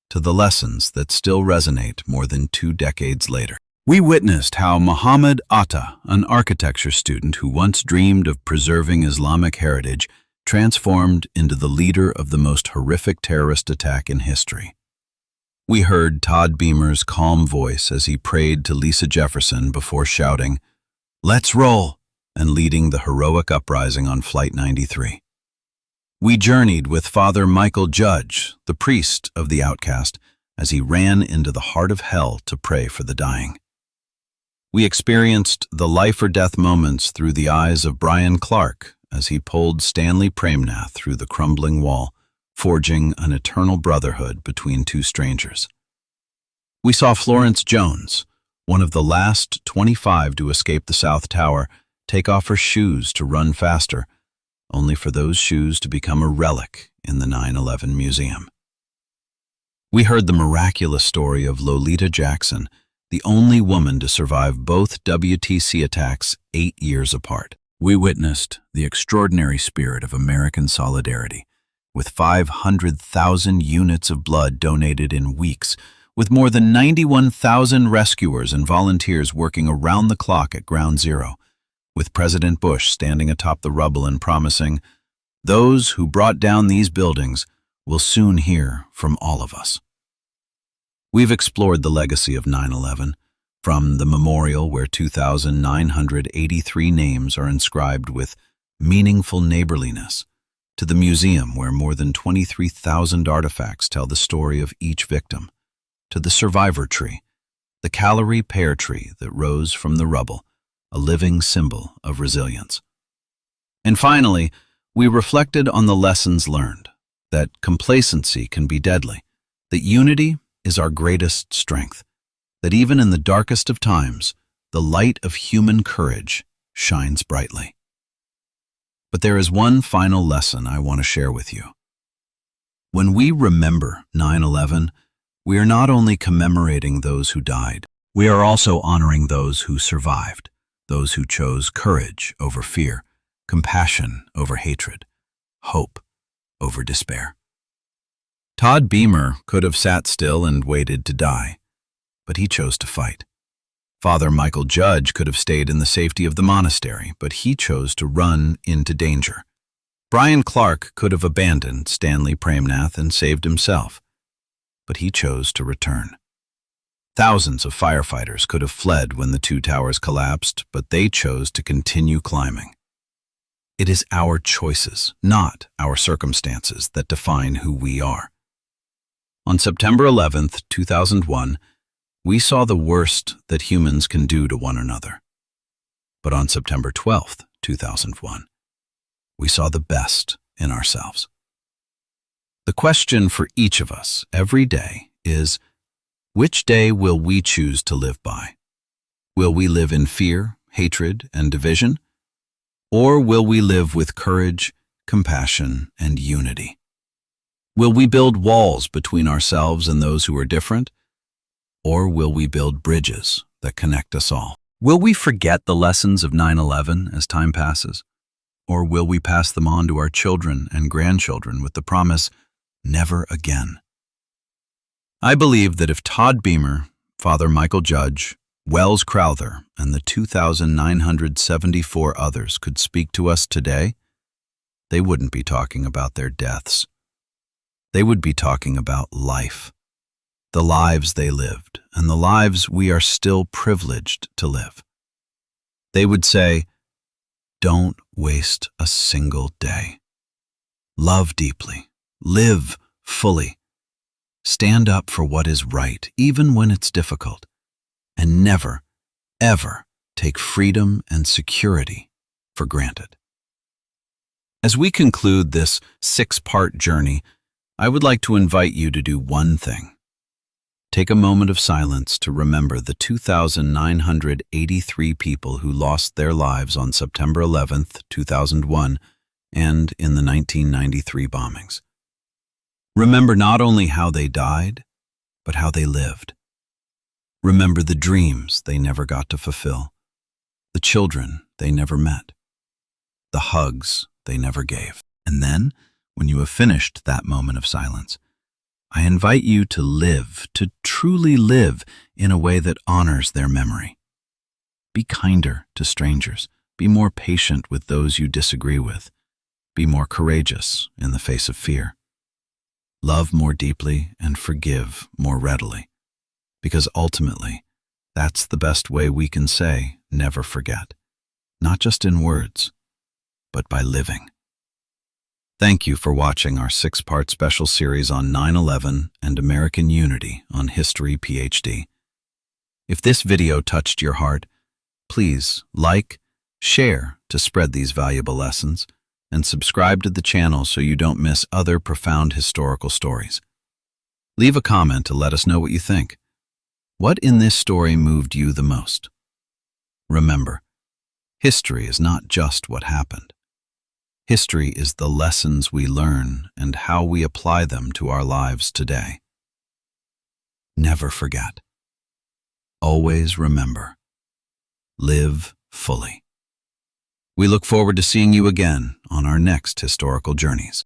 to the lessons that still resonate more than 2 decades later. We witnessed how Mohamed Atta, an architecture student who once dreamed of preserving Islamic heritage, transformed into the leader of the most horrific terrorist attack in history. We heard Todd Beamer's calm voice as he prayed to Lisa Jefferson before shouting, "Let's roll," and leading the heroic uprising on Flight 93. We journeyed with Father Michael Judge, the priest of the outcast, as he ran into the heart of hell to pray for the dying. We experienced the life-or-death moments through the eyes of Brian Clark as he pulled Stanley Premnath through the crumbling wall, forging an eternal brotherhood between 2 strangers. We saw Florence Jones, one of the last 25 to escape the South Tower, take off her shoes to run faster, only for those shoes to become a relic in the 9/11 Museum. We heard the miraculous story of Lolita Jackson, the only woman to survive both WTC attacks 8 years apart. We witnessed the extraordinary spirit of American solidarity, with 500,000 units of blood donated in weeks, with more than 91,000 rescuers and volunteers working around the clock at Ground Zero, with President Bush standing atop the rubble and promising, "Those who brought down these buildings will soon hear from all of us." We've explored the legacy of 9/11, from the memorial where 2,983 names are inscribed with meaningful neighborliness, to the museum where more than 23,000 artifacts tell the story of each victim, to the survivor tree, the calorie pear tree that rose from the rubble, a living symbol of resilience. And finally, We reflected on the lessons learned, that complacency can be deadly, that unity is our greatest strength, that even in the darkest of times, the light of human courage shines brightly. But there is one final lesson I want to share with you. When we remember 9/11, we are not only commemorating those who died, we are also honoring those who survived, those who chose courage over fear, compassion over hatred, hope over despair. Todd Beamer could have sat still and waited to die, but he chose to fight. Father Michael Judge could have stayed in the safety of the monastery, but he chose to run into danger. Brian Clark could have abandoned Stanley Premnath and saved himself, but he chose to return. Thousands of firefighters could have fled when the two towers collapsed, but they chose to continue climbing. It is our choices, not our circumstances, that define who we are. On September 11th, 2001, we saw the worst that humans can do to one another. But on September 12th, 2001, we saw the best in ourselves. The question for each of us every day is, which day will we choose to live by? Will we live in fear, hatred, and division? Or will we live with courage, compassion, and unity? Will we build walls between ourselves and those who are different? Or will we build bridges that connect us all? Will we forget the lessons of 9/11 as time passes? Or will we pass them on to our children and grandchildren with the promise, never again? I believe that if Todd Beamer, Father Michael Judge, Wells Crowther, and the 2,974 others could speak to us today, they wouldn't be talking about their deaths. They would be talking about life, the lives they lived, and the lives we are still privileged to live. They would say, don't waste a single day. Love deeply, live fully, stand up for what is right, even when it's difficult, and never, ever take freedom and security for granted. As we conclude this 6-part journey, I would like to invite you to do one thing. Take a moment of silence to remember the 2,983 people who lost their lives on September 11th, 2001, and in the 1993 bombings. Remember not only how they died, but how they lived. Remember the dreams they never got to fulfill, the children they never met, the hugs they never gave. And then, when you have finished that moment of silence, I invite you to live, to truly live in a way that honors their memory. Be kinder to strangers. Be more patient with those you disagree with. Be more courageous in the face of fear. Love more deeply and forgive more readily, because ultimately, that's the best way we can say never forget, not just in words, but by living. Thank you for watching our 6-part special series on 9/11 and American unity on History PhD. If this video touched your heart, please like, share to spread these valuable lessons, and subscribe to the channel so you don't miss other profound historical stories. Leave a comment to let us know what you think. What in this story moved you the most? Remember, history is not just what happened. History is the lessons we learn and how we apply them to our lives today. Never forget. Always remember. Live fully. We look forward to seeing you again on our next historical journeys.